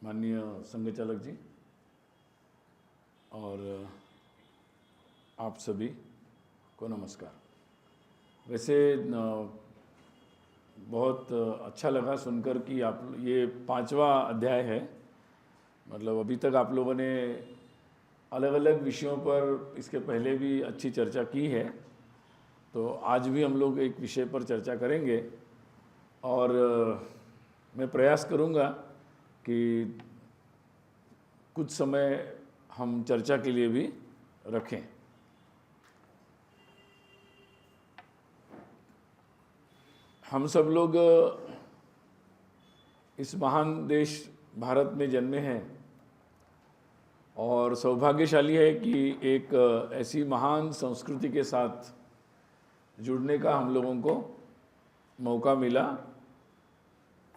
माननीय संघ चालक जी और आप सभी को नमस्कार। वैसे बहुत अच्छा लगा सुनकर कि आप ये 5वां अध्याय है। मतलब अभी तक आप लोगों ने अलग अलग विषयों पर इसके पहले भी अच्छी चर्चा की है, तो आज भी हम लोग एक विषय पर चर्चा करेंगे और मैं प्रयास करूंगा कि कुछ समय हम चर्चा के लिए भी रखें। हम सब लोग इस महान देश भारत में जन्मे हैं और सौभाग्यशाली है कि एक ऐसी महान संस्कृति के साथ जुड़ने का हम लोगों को मौका मिला,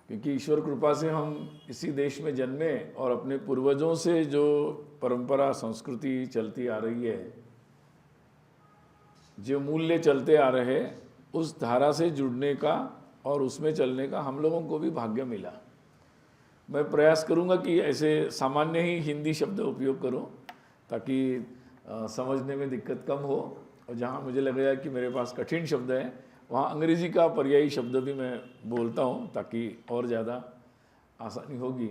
क्योंकि ईश्वर कृपा से हम इसी देश में जन्मे और अपने पूर्वजों से जो परंपरा संस्कृति चलती आ रही है, जो मूल्य चलते आ रहे, उस धारा से जुड़ने का और उसमें चलने का हम लोगों को भी भाग्य मिला। मैं प्रयास करूंगा कि ऐसे सामान्य ही हिंदी शब्द उपयोग करूं ताकि समझने में दिक्कत कम हो, और जहां मुझे लगेगा कि मेरे पास कठिन शब्द हैं वहाँ अंग्रेजी का पर्यायी शब्द भी मैं बोलता हूँ ताकि और ज़्यादा आसानी होगी।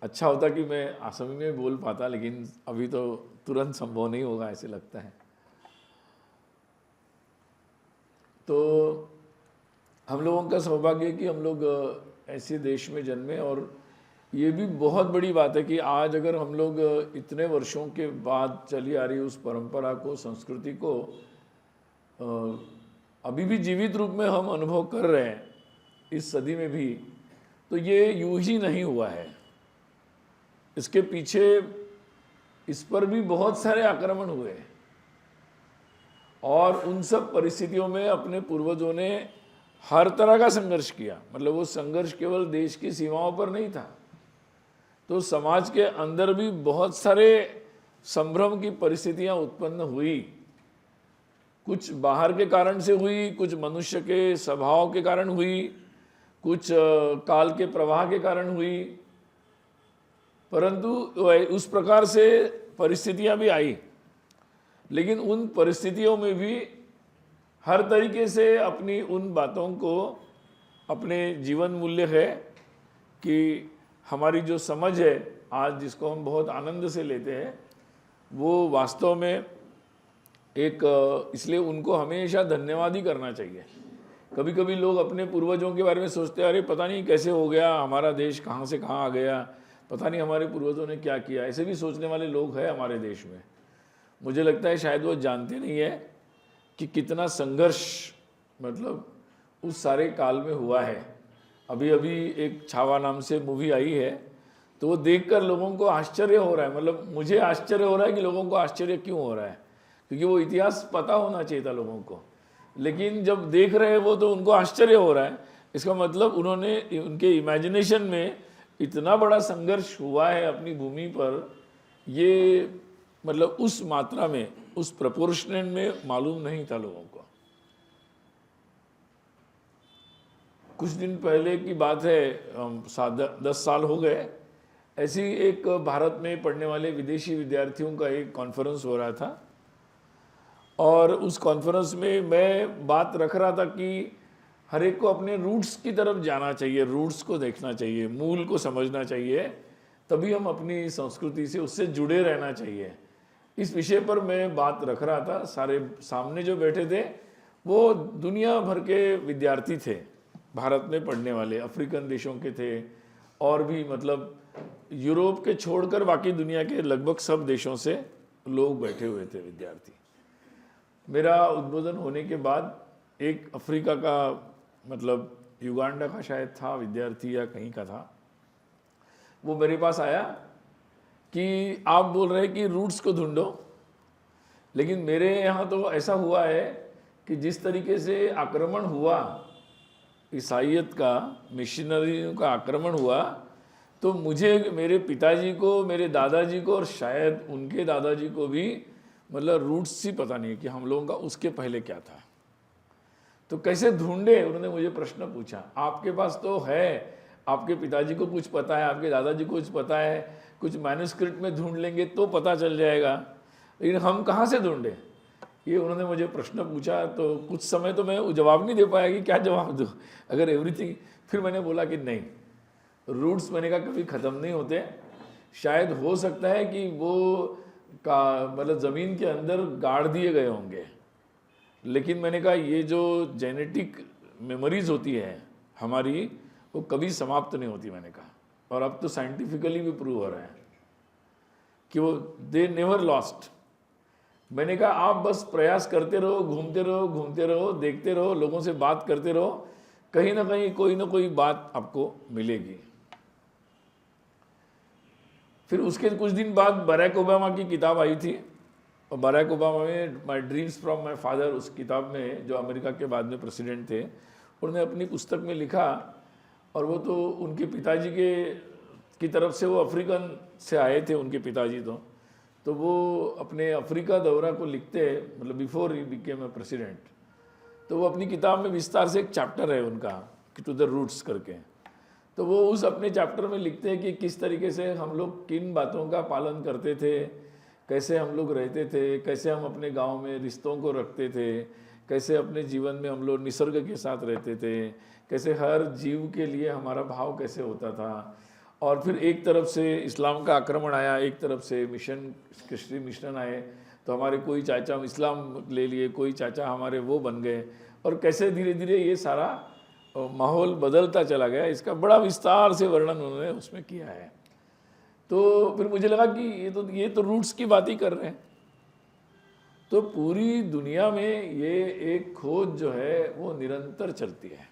अच्छा होता कि मैं असमी में बोल पाता, लेकिन अभी तो तुरंत संभव नहीं होगा ऐसे लगता है। तो हम लोगों का सौभाग्य है कि हम लोग ऐसे देश में जन्मे, और ये भी बहुत बड़ी बात है कि आज अगर हम लोग इतने वर्षों के बाद चली आ रही उस परंपरा को, संस्कृति को अभी भी जीवित रूप में हम अनुभव कर रहे हैं इस सदी में भी, तो ये यूं ही नहीं हुआ है। इसके पीछे इस पर भी बहुत सारे आक्रमण हुए और उन सब परिस्थितियों में अपने पूर्वजों ने हर तरह का संघर्ष किया। मतलब वो संघर्ष केवल देश की सीमाओं पर नहीं था, तो समाज के अंदर भी बहुत सारे संभ्रम की परिस्थितियां उत्पन्न हुई। कुछ बाहर के कारण से हुई, कुछ मनुष्य के स्वभाव के कारण हुई, कुछ काल के प्रवाह के कारण हुई, परंतु उस प्रकार से परिस्थितियां भी आई। लेकिन उन परिस्थितियों में भी हर तरीके से अपनी उन बातों को, अपने जीवन मूल्य है कि हमारी जो समझ है आज, जिसको हम बहुत आनंद से लेते हैं, वो वास्तव में एक, इसलिए उनको हमेशा धन्यवाद ही करना चाहिए। कभी कभी लोग अपने पूर्वजों के बारे में सोचते हैं, अरे पता नहीं कैसे हो गया, हमारा देश कहाँ से कहाँ आ गया, पता नहीं हमारे पूर्वजों ने क्या किया। ऐसे भी सोचने वाले लोग हैं हमारे देश में। मुझे लगता है शायद वो जानते नहीं है कि कितना संघर्ष मतलब उस सारे काल में हुआ है। अभी अभी एक छावा नाम से मूवी आई है, तो वो देखकर लोगों को आश्चर्य हो रहा है। मतलब मुझे आश्चर्य हो रहा है कि लोगों को आश्चर्य क्यों हो रहा है, क्योंकि वो इतिहास पता होना चाहिए था लोगों को, लेकिन जब देख रहे हैं वो तो उनको आश्चर्य हो रहा है। इसका मतलब उन्होंने, उनके इमेजिनेशन में इतना बड़ा संघर्ष हुआ है अपनी भूमि पर, ये मतलब उस मात्रा में, उस प्रपोर्शनेट में मालूम नहीं था लोगों को। कुछ दिन पहले की बात है, 10 साल हो गए, ऐसी एक भारत में पढ़ने वाले विदेशी विद्यार्थियों का एक कॉन्फ्रेंस हो रहा था, और उस कॉन्फ्रेंस में मैं बात रख रहा था कि हर एक को अपने रूट्स की तरफ जाना चाहिए, रूट्स को देखना चाहिए, मूल को समझना चाहिए, तभी हम अपनी संस्कृति से, उससे जुड़े रहना चाहिए। इस विषय पर मैं बात रख रहा था। सारे सामने जो बैठे थे वो दुनिया भर के विद्यार्थी थे, भारत में पढ़ने वाले, अफ्रीकन देशों के थे, और भी मतलब यूरोप के छोड़कर बाकी दुनिया के लगभग सब देशों से लोग बैठे हुए थे, विद्यार्थी। मेरा उद्बोधन होने के बाद एक अफ्रीका का, मतलब युगांडा का शायद था विद्यार्थी या कहीं का था, वो मेरे पास आया कि आप बोल रहे हैं कि रूट्स को ढूंढो, लेकिन मेरे यहाँ तो ऐसा हुआ है कि जिस तरीके से आक्रमण हुआ, ईसाइयत का, मिशनरियों का आक्रमण हुआ, तो मुझे, मेरे पिताजी को, मेरे दादाजी को, और शायद उनके दादाजी को भी मतलब रूट्स ही पता नहीं कि हम लोगों का उसके पहले क्या था। तो कैसे ढूंढे, उन्होंने मुझे प्रश्न पूछा। आपके पास तो है, आपके पिताजी को कुछ पता है, आपके दादाजी को कुछ पता है, कुछ मैन्युस्क्रिप्ट में ढूंढ लेंगे तो पता चल जाएगा, लेकिन हम कहाँ से ढूंढें? ये उन्होंने मुझे प्रश्न पूछा, तो कुछ समय तो मैं जवाब नहीं दे पाया कि क्या जवाब दूँ अगर एवरीथिंग। फिर मैंने बोला कि नहीं, रूट्स मैंने कहा कभी ख़त्म नहीं होते। शायद हो सकता है कि वो का मतलब ज़मीन के अंदर गाड़ दिए गए होंगे, लेकिन मैंने कहा ये जो जेनेटिक मेमोरीज होती है हमारी, वो कभी समाप्त नहीं होती मैंने कहा। और अब तो साइंटिफिकली भी प्रूव हो रहा है कि वो दे नेवर लॉस्ट। मैंने कहा आप बस प्रयास करते रहो, घूमते रहो, घूमते रहो, देखते रहो, लोगों से बात करते रहो, कहीं ना कहीं कोई ना कोई बात आपको मिलेगी। फिर उसके कुछ दिन बाद बराक ओबामा की किताब आई थी, और बराक ओबामा में my dreams from my father, उस किताब में जो अमेरिका के बाद में प्रेसिडेंट थे, उन्होंने अपनी पुस्तक में लिखा, और वो तो उनके पिताजी की तरफ से, वो अफ्रीकन से आए थे उनके पिताजी, तो वो अपने अफ्रीका दौरा को लिखते, मतलब before he became a president, तो वो अपनी किताब में विस्तार से एक चैप्टर है उनका कि टू द रूट्स करके, तो वो उस अपने चैप्टर में लिखते हैं कि किस तरीके से हम लोग किन बातों का पालन करते थे, कैसे हम लोग रहते थे, कैसे हम अपने गांव में रिश्तों को रखते थे, कैसे अपने जीवन में हम लोग निसर्ग के साथ रहते थे, कैसे हर जीव के लिए हमारा भाव कैसे होता था। और फिर एक तरफ से इस्लाम का आक्रमण आया, एक तरफ से मिशन, क्रिश्चियन मिशन आए, तो हमारे कोई चाचा इस्लाम ले लिए, कोई चाचा हमारे वो बन गए, और कैसे धीरे धीरे ये सारा माहौल बदलता चला गया। इसका बड़ा विस्तार से वर्णन उन्होंने उसमें किया है। तो फिर मुझे लगा कि ये तो रूट्स की बात ही कर रहे हैं। तो पूरी दुनिया में ये एक खोज जो है वो निरंतर चलती है,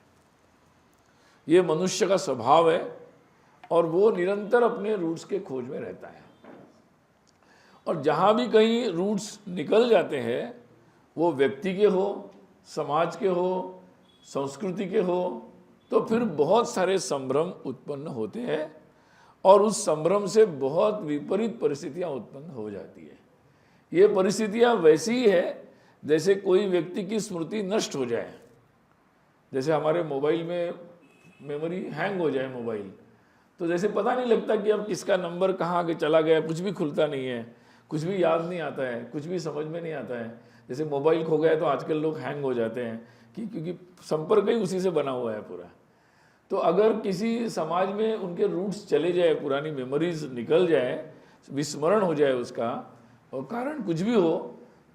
ये मनुष्य का स्वभाव है, और वो निरंतर अपने रूट्स के खोज में रहता है। और जहाँ भी कहीं रूट्स निकल जाते हैं, वो व्यक्ति के हो, समाज के हो, संस्कृति के हो, तो फिर बहुत सारे संभ्रम उत्पन्न होते हैं, और उस संभ्रम से बहुत विपरीत परिस्थितियाँ उत्पन्न हो जाती है। ये परिस्थितियाँ वैसी ही है जैसे कोई व्यक्ति की स्मृति नष्ट हो जाए, जैसे हमारे मोबाइल में मेमोरी हैंग हो जाए मोबाइल, तो जैसे पता नहीं लगता कि अब किसका नंबर कहाँ आगे चला गया, कुछ भी खुलता नहीं है, कुछ भी याद नहीं आता है, कुछ भी समझ में नहीं आता है। जैसे मोबाइल खो गया तो आजकल लोग हैंग हो जाते हैं क्योंकि संपर्क ही उसी से बना हुआ है पूरा। तो अगर किसी समाज में उनके रूट्स चले जाए, पुरानी मेमोरीज निकल जाए, विस्मरण हो जाए उसका, और कारण कुछ भी हो,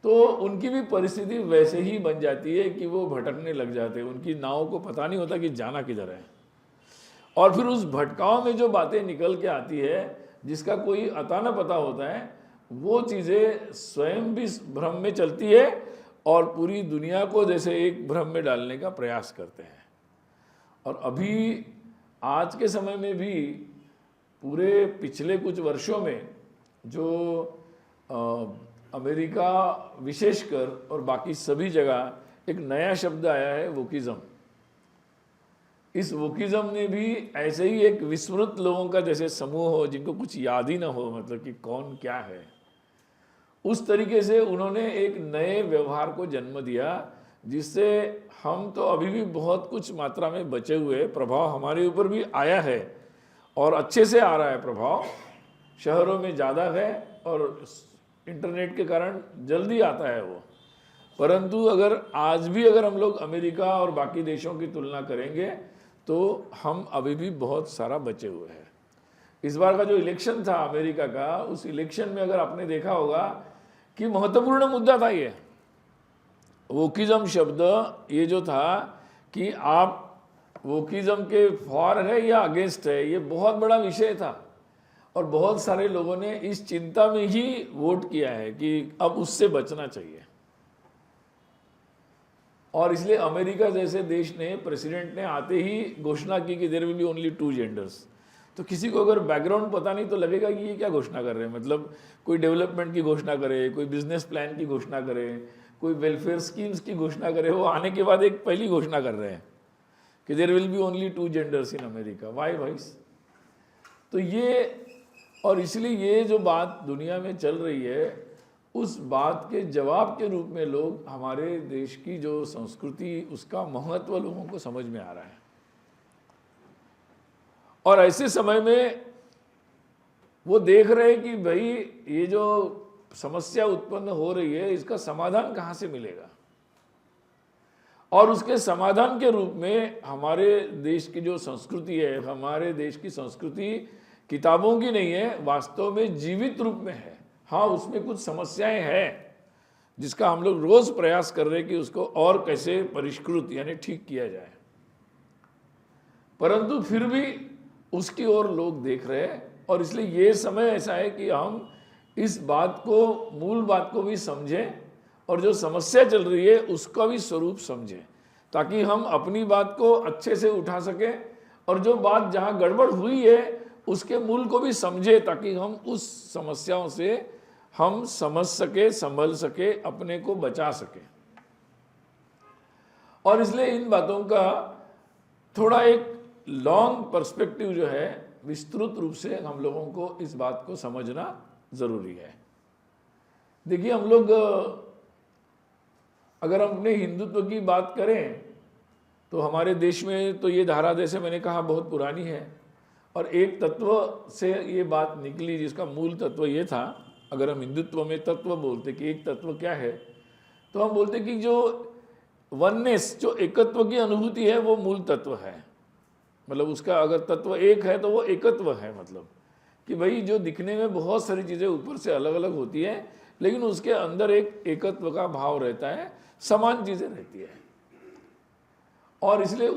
तो उनकी भी परिस्थिति वैसे ही बन जाती है कि वो भटकने लग जाते हैं, उनकी नाव को पता नहीं होता कि जाना किधर है। और फिर उस भटकाव में जो बातें निकल के आती है, जिसका कोई अता न पता होता है, वो चीज़ें स्वयं भी भ्रम में चलती है और पूरी दुनिया को जैसे एक भ्रम में डालने का प्रयास करते हैं। और अभी आज के समय में भी पूरे पिछले कुछ वर्षों में जो अमेरिका विशेषकर और बाकी सभी जगह एक नया शब्द आया है, वोकिज़म। इस वोकिज़म ने भी ऐसे ही एक विस्मृत लोगों का जैसे समूह हो, जिनको कुछ याद ही ना हो, मतलब कि कौन क्या है, उस तरीके से उन्होंने एक नए व्यवहार को जन्म दिया, जिससे हम तो अभी भी बहुत कुछ मात्रा में बचे हुए, प्रभाव हमारे ऊपर भी आया है और अच्छे से आ रहा है प्रभाव, शहरों में ज़्यादा है और इंटरनेट के कारण जल्दी आता है वो। परंतु अगर आज भी अगर हम लोग अमेरिका और बाकी देशों की तुलना करेंगे तो हम अभी भी बहुत सारा बचे हुए हैं। इस बार का जो इलेक्शन था अमेरिका का, उस इलेक्शन में अगर आपने देखा होगा कि महत्वपूर्ण मुद्दा था ये वोकिज़म शब्द, ये जो था कि आप वोकिज़म के फॉर है या अगेंस्ट है, ये बहुत बड़ा विषय था और बहुत सारे लोगों ने इस चिंता में ही वोट किया है कि अब उससे बचना चाहिए। और इसलिए अमेरिका जैसे देश ने, प्रेसिडेंट ने आते ही घोषणा की कि there will be only 2 genders. तो किसी को अगर बैकग्राउंड पता नहीं तो लगेगा कि ये क्या घोषणा कर रहे हैं, मतलब कोई डेवलपमेंट की घोषणा करे, कोई बिजनेस प्लान की घोषणा करे, कोई वेलफेयर स्कीम्स की घोषणा करे। वो आने के बाद एक पहली घोषणा कर रहे हैं कि there will be only 2 genders in America. Why भाईस? तो ये, और इसलिए ये जो बात दुनिया में चल रही है, उस बात के जवाब के रूप में लोग, हमारे देश की जो संस्कृति, उसका महत्व लोगों को समझ में आ रहा है। और ऐसे समय में वो देख रहे हैं कि भाई ये जो समस्या उत्पन्न हो रही है इसका समाधान कहाँ से मिलेगा, और उसके समाधान के रूप में हमारे देश की जो संस्कृति है, हमारे देश की संस्कृति किताबों की नहीं है, वास्तव में जीवित रूप में है। हाँ, उसमें कुछ समस्याएं हैं जिसका हम लोग रोज प्रयास कर रहे हैं कि उसको और कैसे परिष्कृत यानी ठीक किया जाए, परंतु फिर भी उसकी ओर लोग देख रहे हैं। और इसलिए ये समय ऐसा है कि हम इस बात को, मूल बात को भी समझें और जो समस्या चल रही है उसका भी स्वरूप समझें, ताकि हम अपनी बात को अच्छे से उठा सकें और जो बात जहाँ गड़बड़ हुई है उसके मूल को भी समझें, ताकि हम उस समस्याओं से हम समझ सके, संभल सके, अपने को बचा सके। और इसलिए इन बातों का थोड़ा एक लॉन्ग पर्सपेक्टिव जो है, विस्तृत रूप से हम लोगों को इस बात को समझना जरूरी है। देखिए, हम लोग अगर हम अपने हिंदुत्व की बात करें तो हमारे देश में तो ये धारा, जैसे मैंने कहा, बहुत पुरानी है, और एक तत्व से ये बात निकली जिसका मूल तत्व ये था। अगर हम हिंदुत्व में तत्व बोलते कि एक तत्व क्या है, तो हम बोलते कि जो वननेस, जो एकत्व की अनुभूति है, वो मूल तत्व है। मतलब उसका अगर तत्व एक है तो वो एकत्व है। मतलब कि भाई जो दिखने में बहुत सारी चीज़ें ऊपर से अलग अलग होती हैं, लेकिन उसके अंदर एक एकत्व का भाव रहता है, समान चीज़ें रहती है। और इसलिए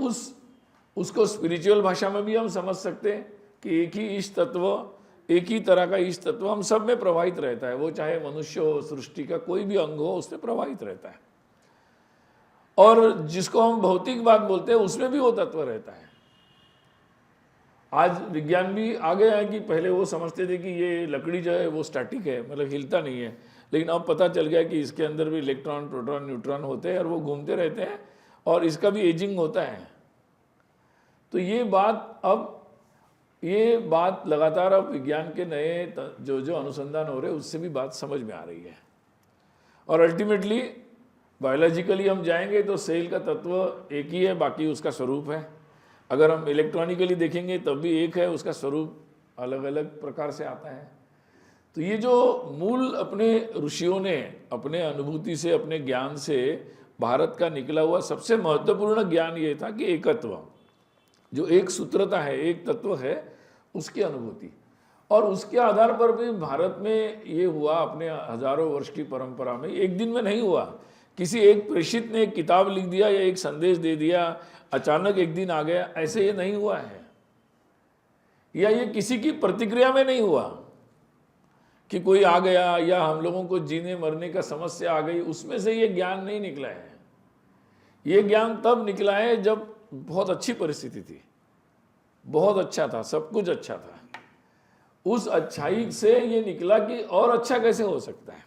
उसको स्पिरिचुअल भाषा में भी हम समझ सकते हैं कि एक ही ईश तत्व, एक ही तरह का ईश तत्व हम सब में प्रवाहित रहता है। वो चाहे मनुष्य हो, सृष्टि का कोई भी अंग हो, उसमें प्रवाहित रहता है। और जिसको हम भौतिक बात बोलते हैं उसमें भी वो तत्व रहता है। आज विज्ञान भी आ गया है कि पहले वो समझते थे कि ये लकड़ी जो है वो स्टैटिक है, मतलब हिलता नहीं है, लेकिन अब पता चल गया कि इसके अंदर भी इलेक्ट्रॉन, प्रोटॉन, न्यूट्रॉन होते हैं और वो घूमते रहते हैं और इसका भी एजिंग होता है। तो ये बात लगातार अब विज्ञान के नए जो अनुसंधान हो रहे हैं उससे भी बात समझ में आ रही है। और अल्टीमेटली बायोलॉजिकली हम जाएंगे तो सेल का तत्व एक ही है, बाकी उसका स्वरूप है। अगर हम इलेक्ट्रॉनिकली देखेंगे तब भी एक है, उसका स्वरूप अलग अलग प्रकार से आता है। तो ये जो मूल अपने ऋषियों ने अपने अनुभूति से, अपने ज्ञान से भारत का निकला हुआ सबसे महत्वपूर्ण ज्ञान ये था कि एकत्व, जो एक सूत्रता है, एक तत्व है, उसकी अनुभूति। और उसके आधार पर भी भारत में ये हुआ, अपने हजारों वर्ष की परंपरा में, एक दिन में नहीं हुआ। किसी एक प्रेषित ने एक किताब लिख दिया या एक संदेश दे दिया, अचानक एक दिन आ गया, ऐसे ये नहीं हुआ है। या ये किसी की प्रतिक्रिया में नहीं हुआ कि कोई आ गया या हम लोगों को जीने मरने का समस्या आ गई, उसमें से ये ज्ञान नहीं निकला है। ये ज्ञान तब निकला है जब बहुत अच्छी परिस्थिति थी, बहुत अच्छा था, सब कुछ अच्छा था। उस अच्छाई से ये निकला कि और अच्छा कैसे हो सकता है।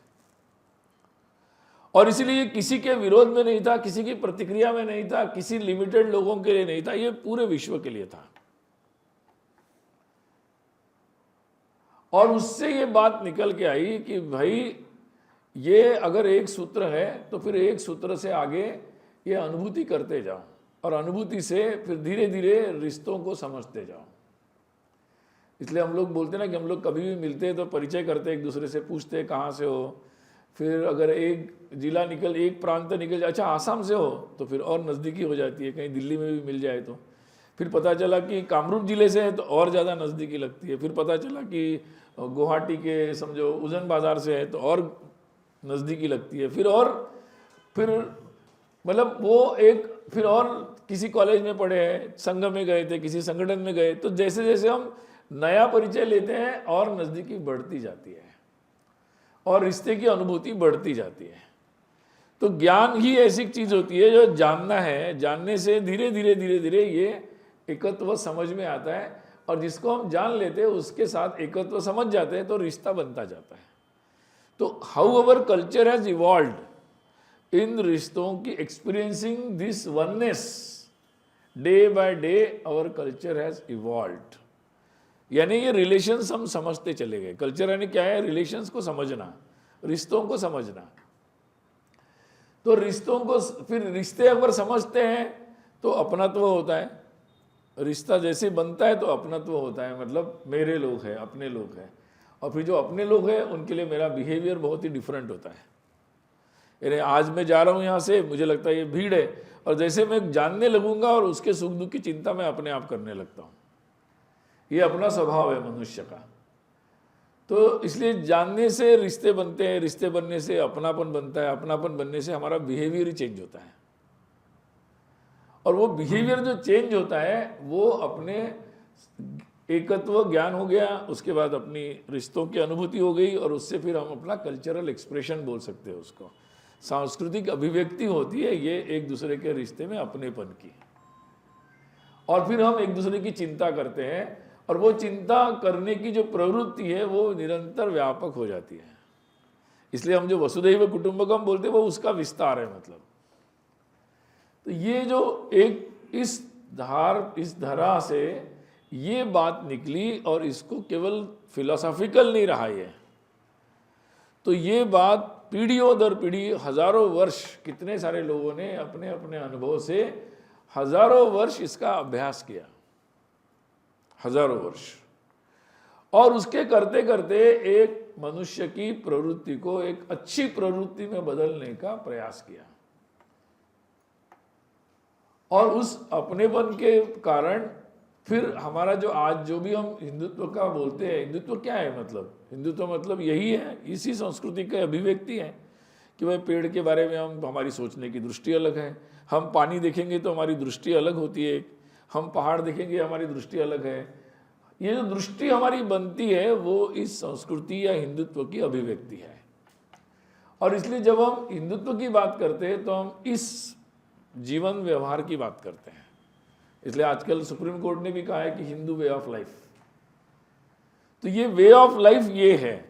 और इसीलिए किसी के विरोध में नहीं था, किसी की प्रतिक्रिया में नहीं था, किसी लिमिटेड लोगों के लिए नहीं था, ये पूरे विश्व के लिए था। और उससे ये बात निकल के आई कि भाई ये अगर एक सूत्र है तो फिर एक सूत्र से आगे ये अनुभूति करते जाओ, और अनुभूति से फिर धीरे धीरे रिश्तों को समझते जाओ। इसलिए हम लोग बोलते ना कि हम लोग कभी भी मिलते हैं तो परिचय करते, एक दूसरे से पूछते कहाँ से हो। फिर अगर एक जिला एक प्रांत निकल जाए, अच्छा आसाम से हो, तो फिर और नज़दीकी हो जाती है। कहीं दिल्ली में भी मिल जाए तो फिर पता चला कि कामरूप जिले से है तो और ज़्यादा नज़दीकी लगती है। फिर पता चला कि गुवाहाटी के समझो उजन बाज़ार से है तो और नज़दीकी लगती है। फिर मतलब वो एक, फिर और किसी कॉलेज में पढ़े हैं, संघ में गए थे, किसी संगठन में गए, तो जैसे जैसे हम नया परिचय लेते हैं और नज़दीकी बढ़ती जाती है और रिश्ते की अनुभूति बढ़ती जाती है। तो ज्ञान ही ऐसी चीज़ होती है जो जानना है, जानने से धीरे धीरे धीरे धीरे ये एकत्व समझ में आता है, और जिसको हम जान लेते हैं उसके साथ एकत्व समझ जाते हैं तो रिश्ता बनता जाता है। तो how our culture has evolved in रिश्तों की experiencing this oneness, day by day our culture has evolved. यानी ये रिलेशंस हम समझते चले गए। कल्चर यानी क्या है? रिलेशंस को समझना, रिश्तों को समझना। तो रिश्तों को फिर रिश्ते अगर समझते हैं तो अपनत्व होता है, रिश्ता जैसे बनता है तो अपनत्व होता है, मतलब मेरे लोग हैं, अपने लोग हैं। और फिर जो अपने लोग हैं उनके लिए मेरा बिहेवियर बहुत ही डिफरेंट होता है। यानी आज मैं जा रहा हूँ यहाँ से, मुझे लगता है ये भीड़ है, और जैसे मैं जानने लगूंगा और उसके सुख दुख की चिंता मैं अपने आप करने लगता हूँ। ये अपना स्वभाव है मनुष्य का। तो इसलिए जानने से रिश्ते बनते हैं, रिश्ते बनने से अपनापन बनता है, अपनापन बनने से हमारा बिहेवियर ही चेंज होता है। और वो बिहेवियर जो चेंज होता है वो अपने एकत्व ज्ञान हो गया, उसके बाद अपनी रिश्तों की अनुभूति हो गई, और उससे फिर हम अपना कल्चरल एक्सप्रेशन बोल सकते हैं उसको, सांस्कृतिक अभिव्यक्ति होती है ये एक दूसरे के रिश्ते में अपनेपन की। और फिर हम एक दूसरे की चिंता करते हैं, और वो चिंता करने की जो प्रवृत्ति है वो निरंतर व्यापक हो जाती है। इसलिए हम जो वसुधैव कुटुंबकम बोलते हैं वो उसका विस्तार है। मतलब तो ये जो एक इस धरा से ये बात निकली, और इसको केवल फिलोसॉफिकल नहीं रहा ये, तो ये बात पीढ़ियों दर पीढ़ी, हजारों वर्ष, कितने सारे लोगों ने अपने अपने अनुभव से हजारों वर्ष इसका अभ्यास किया, हजारों वर्ष। और उसके करते करते एक मनुष्य की प्रवृत्ति को एक अच्छी प्रवृत्ति में बदलने का प्रयास किया। और उस अपनेपन के कारण फिर हमारा जो आज जो भी हम हिंदुत्व का बोलते हैं, हिंदुत्व क्या है? मतलब हिंदुत्व मतलब यही है, इसी संस्कृति की अभिव्यक्ति है कि भाई पेड़ के बारे में हमारी सोचने की दृष्टि अलग है, हम पानी देखेंगे तो हमारी दृष्टि अलग होती है, हम पहाड़ देखेंगे हमारी दृष्टि अलग है। ये जो दृष्टि हमारी बनती है वो इस संस्कृति या हिंदुत्व की अभिव्यक्ति है। और इसलिए जब हम हिंदुत्व की बात करते हैं तो हम इस जीवन व्यवहार की बात करते हैं। इसलिए आजकल सुप्रीम कोर्ट ने भी कहा है कि हिंदू वे ऑफ लाइफ। तो ये वे ऑफ लाइफ ये है।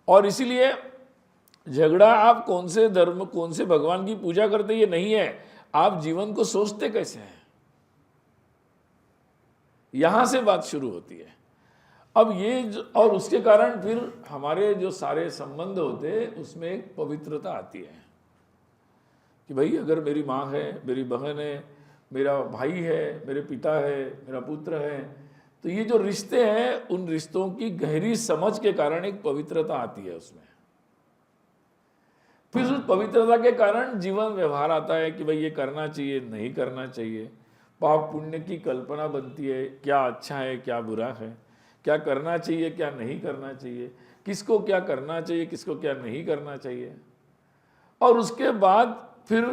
और इसीलिए झगड़ा आप कौन से धर्म, कौन से भगवान की पूजा करते ये नहीं है, आप जीवन को सोचते कैसे हैं, यहां से बात शुरू होती है। अब ये और उसके कारण फिर हमारे जो सारे संबंध होते हैं उसमें एक पवित्रता आती है कि भाई अगर मेरी माँ है, मेरी बहन है, मेरा भाई है, मेरे पिता है, मेरा पुत्र है, तो ये जो रिश्ते हैं उन रिश्तों की गहरी समझ के कारण एक पवित्रता आती है उसमें। फिर उस पवित्रता के कारण जीवन व्यवहार आता है कि भाई ये करना चाहिए, नहीं करना चाहिए, पाप पुण्य की कल्पना बनती है, क्या अच्छा है क्या बुरा है, क्या करना चाहिए क्या नहीं करना चाहिए, किसको क्या करना चाहिए किसको क्या नहीं करना चाहिए। और उसके बाद फिर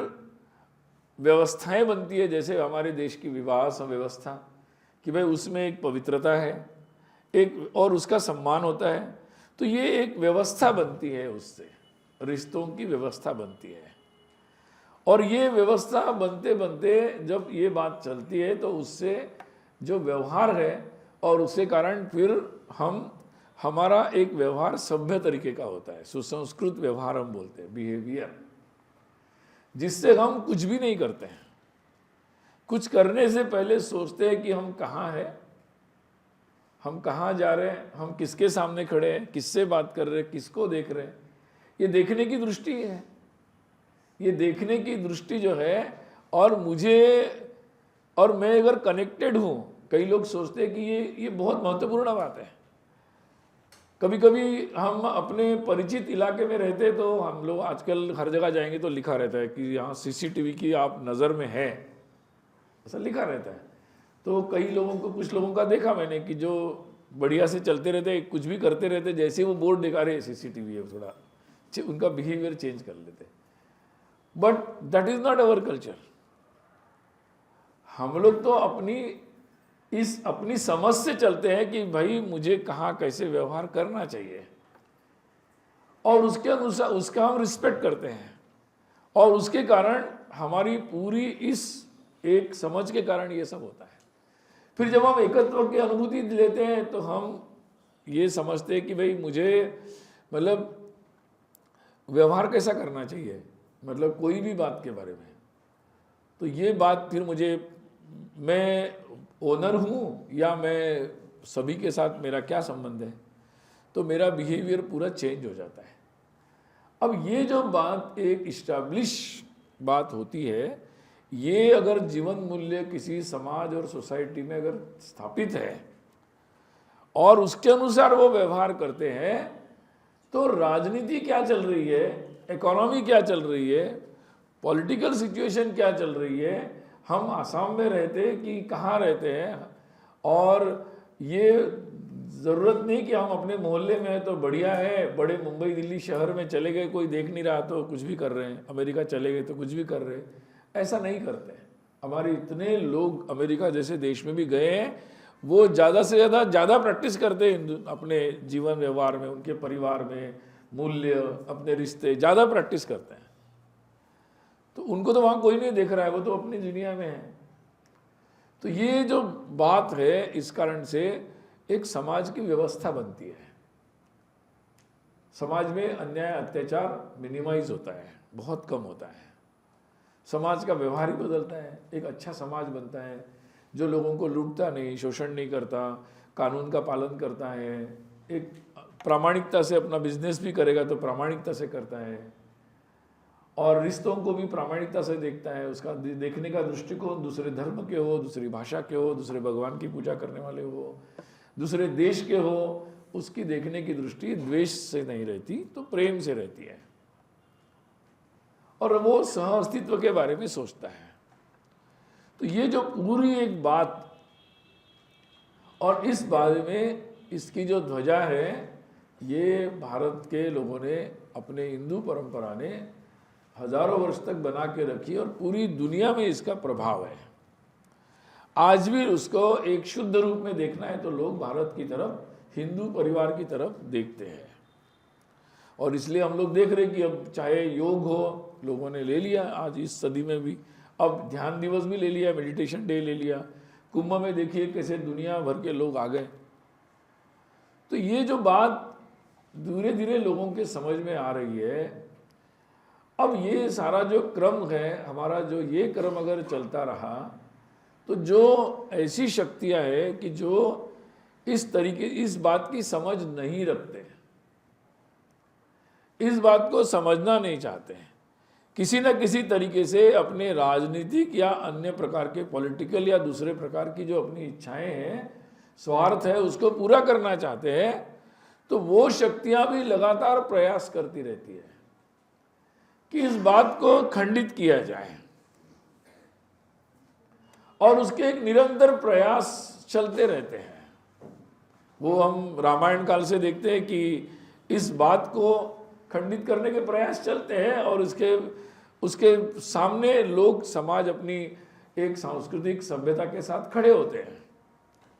व्यवस्थाएं बनती है, जैसे हमारे देश की विवाह व्यवस्था कि भाई उसमें एक पवित्रता है, एक और उसका सम्मान होता है। तो ये एक व्यवस्था बनती है, उससे रिश्तों की व्यवस्था बनती है। और ये व्यवस्था बनते बनते जब ये बात चलती है तो उससे जो व्यवहार है और उसके कारण फिर हमारा एक व्यवहार सभ्य तरीके का होता है, सुसंस्कृत व्यवहार हम बोलते हैं, बिहेवियर, जिससे हम कुछ भी नहीं करते हैं। कुछ करने से पहले सोचते हैं कि हम कहाँ हैं, हम कहाँ जा रहे हैं, हम किसके सामने खड़े हैं, किससे बात कर रहे हैं, किसको देख रहे हैं। ये देखने की दृष्टि है, ये देखने की दृष्टि जो है। और मैं अगर कनेक्टेड हूँ, कई लोग सोचते हैं कि ये बहुत महत्वपूर्ण बात है। कभी कभी हम अपने परिचित इलाके में रहते तो हम लोग आजकल हर जगह जाएंगे तो लिखा रहता है कि यहाँ सीसीटीवी की आप नज़र में है, ऐसा लिखा रहता है। तो कई लोगों को, कुछ लोगों का देखा मैंने कि जो बढ़िया से चलते रहते, कुछ भी करते रहते, जैसे वो बोर्ड दिखा रहे सीसीटीवी है, थोड़ा उनका बिहेवियर चेंज कर लेते। But that is not our culture. हम लोग तो अपनी समझ से चलते हैं कि भाई मुझे कहाँ कैसे व्यवहार करना चाहिए, और उसके अनुसार उसका हम रिस्पेक्ट करते हैं। और उसके कारण हमारी पूरी इस एक समझ के कारण ये सब होता है। फिर जब हम एकत्व की अनुभूति लेते हैं तो हम ये समझते हैं कि भाई मुझे मतलब व्यवहार कैसा करना चाहिए, मतलब कोई भी बात के बारे में। तो ये बात फिर मैं ओनर हूँ या मैं सभी के साथ मेरा क्या संबंध है, तो मेरा बिहेवियर पूरा चेंज हो जाता है। अब ये जो बात एक इस्टेब्लिश बात होती है, ये अगर जीवन मूल्य किसी समाज और सोसाइटी में अगर स्थापित है और उसके अनुसार वो व्यवहार करते हैं, तो राजनीति क्या चल रही है, इकोनॉमी क्या चल रही है, पॉलिटिकल सिचुएशन क्या चल रही है, हम आसाम में रहते कि कहाँ रहते हैं, और ये ज़रूरत नहीं कि हम अपने मोहल्ले में हैं तो बढ़िया है, बड़े मुंबई दिल्ली शहर में चले गए, कोई देख नहीं रहा तो कुछ भी कर रहे हैं, अमेरिका चले गए तो कुछ भी कर रहे हैं, ऐसा नहीं करते हैं। हमारे इतने लोग अमेरिका जैसे देश में भी गए हैं, वो ज़्यादा से ज़्यादा प्रैक्टिस करते हैं अपने जीवन व्यवहार में, उनके परिवार में, मूल्य, अपने रिश्ते ज़्यादा प्रैक्टिस करते हैं। तो उनको तो वहाँ कोई नहीं देख रहा है, वो तो अपनी दुनिया में है। तो ये जो बात है, इस कारण से एक समाज की व्यवस्था बनती है, समाज में अन्याय अत्याचार मिनिमाइज होता है, बहुत कम होता है, समाज का व्यवहार ही बदलता है, एक अच्छा समाज बनता है जो लोगों को लूटता नहीं, शोषण नहीं करता, कानून का पालन करता है, एक प्रामाणिकता से अपना बिजनेस भी करेगा तो प्रामाणिकता से करता है, और रिश्तों को भी प्रामाणिकता से देखता है। उसका देखने का दृष्टिकोण दूसरे धर्म के हो, दूसरी भाषा के हो, दूसरे भगवान की पूजा करने वाले हो, दूसरे देश के हो, उसकी देखने की दृष्टि द्वेष से नहीं रहती, तो प्रेम से रहती है, और वो सह अस्तित्व के बारे में सोचता है। तो ये जो पूरी एक बात, और इस बारे में इसकी जो ध्वजा है, ये भारत के लोगों ने, अपने हिंदू परंपरा ने हजारों वर्ष तक बना के रखी, और पूरी दुनिया में इसका प्रभाव है। आज भी उसको एक शुद्ध रूप में देखना है तो लोग भारत की तरफ, हिंदू परिवार की तरफ देखते हैं। और इसलिए हम लोग देख रहे हैं कि अब चाहे योग हो, लोगों ने ले लिया आज इस सदी में भी, अब ध्यान दिवस भी ले लिया, मेडिटेशन डे ले लिया, कुंभ में देखिए कैसे दुनिया भर के लोग आ गए। तो ये जो बात धीरे धीरे लोगों के समझ में आ रही है, अब ये सारा जो क्रम है हमारा, जो ये क्रम अगर चलता रहा, तो जो ऐसी शक्तियां हैं कि जो इस तरीके, इस बात की समझ नहीं रखते, इस बात को समझना नहीं चाहते हैं, किसी न किसी तरीके से अपने राजनीतिक या अन्य प्रकार के पॉलिटिकल या दूसरे प्रकार की जो अपनी इच्छाएं हैं, स्वार्थ है, उसको पूरा करना चाहते हैं, तो वो शक्तियां भी लगातार प्रयास करती रहती है कि इस बात को खंडित किया जाए, और उसके एक निरंतर प्रयास चलते रहते हैं। वो हम रामायण काल से देखते हैं कि इस बात को खंडित करने के प्रयास चलते हैं, और उसके सामने लोग, समाज अपनी एक सांस्कृतिक सभ्यता के साथ खड़े होते हैं।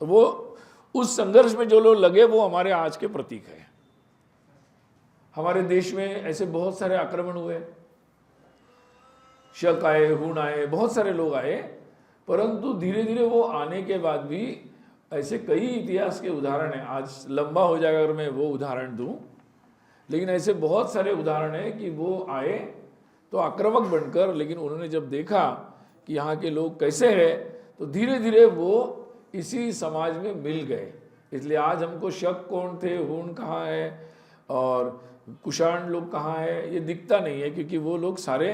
तो वो उस संघर्ष में जो लोग लगे, वो हमारे आज के प्रतीक है। हमारे देश में ऐसे बहुत सारे आक्रमण हुए, शक आए, हुण आए, बहुत सारे लोग आए, परंतु धीरे धीरे वो आने के बाद भी ऐसे कई इतिहास के उदाहरण हैं। आज लंबा हो जाएगा अगर मैं वो उदाहरण दूं, लेकिन ऐसे बहुत सारे उदाहरण हैं कि वो आए तो आक्रामक बनकर, लेकिन उन्होंने जब देखा कि यहाँ के लोग कैसे हैं, तो धीरे धीरे वो इसी समाज में मिल गए। इसलिए आज हमको शक कौन थे, हुण कहाँ है और कुषाण लोग कहाँ है, ये दिखता नहीं है, क्योंकि वो लोग सारे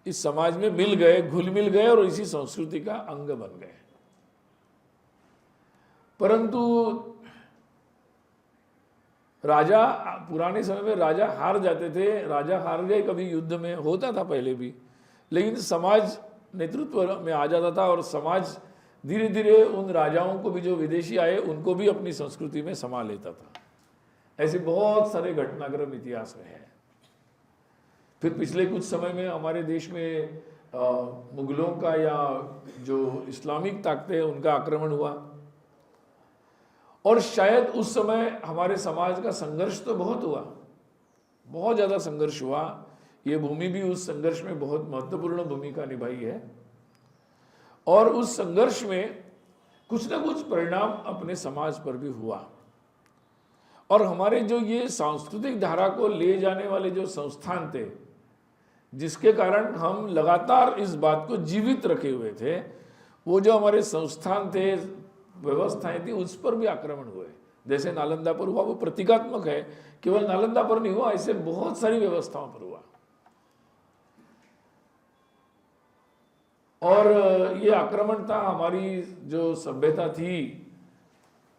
इस समाज में मिल गए, घुल मिल गए, और इसी संस्कृति का अंग बन गए। परंतु राजा, पुराने समय में राजा हार जाते थे, राजा हार गए कभी युद्ध में, होता था पहले भी, लेकिन समाज नेतृत्व में आ जाता था, और समाज धीरे धीरे उन राजाओं को भी, जो विदेशी आए, उनको भी अपनी संस्कृति में समा लेता था। ऐसे बहुत सारे घटनाक्रम इतिहास में है। फिर पिछले कुछ समय में हमारे देश में मुगलों का या जो इस्लामिक ताकतें हैं उनका आक्रमण हुआ, और शायद उस समय हमारे समाज का संघर्ष तो बहुत हुआ, बहुत ज़्यादा संघर्ष हुआ। ये भूमि भी उस संघर्ष में बहुत महत्वपूर्ण भूमिका निभाई है, और उस संघर्ष में कुछ ना कुछ परिणाम अपने समाज पर भी हुआ। और हमारे जो ये सांस्कृतिक धारा को ले जाने वाले जो संस्थान थे, जिसके कारण हम लगातार इस बात को जीवित रखे हुए थे, वो जो हमारे संस्थान थे, व्यवस्थाएं थी, उस पर भी आक्रमण हुए। जैसे नालंदा पर हुआ, वो प्रतीकात्मक है, केवल नालंदा पर नहीं हुआ, ऐसे बहुत सारी व्यवस्थाओं पर हुआ। और ये आक्रमण था हमारी जो सभ्यता थी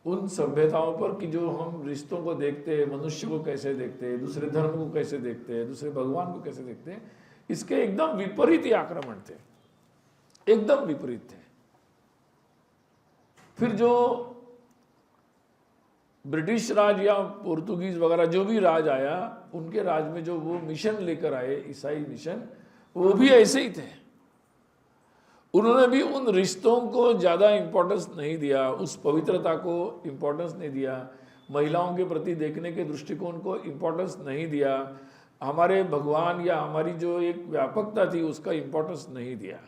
उन सभ्यताओं पर कि जो हम रिश्तों को देखते हैं, मनुष्य को कैसे देखते हैं, दूसरे धर्म को कैसे देखते हैं, दूसरे भगवान को कैसे देखते हैं, इसके एकदम विपरीत ये आक्रमण थे, एकदम विपरीत थे। फिर जो ब्रिटिश राज या पोर्तुगीज वगैरह जो भी राज आया, उनके राज में जो वो मिशन लेकर आए, ईसाई मिशन, वो भी ऐसे ही थे। उन्होंने भी उन रिश्तों को ज़्यादा इम्पोर्टेंस नहीं दिया, उस पवित्रता को इम्पोर्टेंस नहीं दिया, महिलाओं के प्रति देखने के दृष्टिकोण को इम्पोर्टेंस नहीं दिया, हमारे भगवान या हमारी जो एक व्यापकता थी उसका इम्पोर्टेंस नहीं दिया।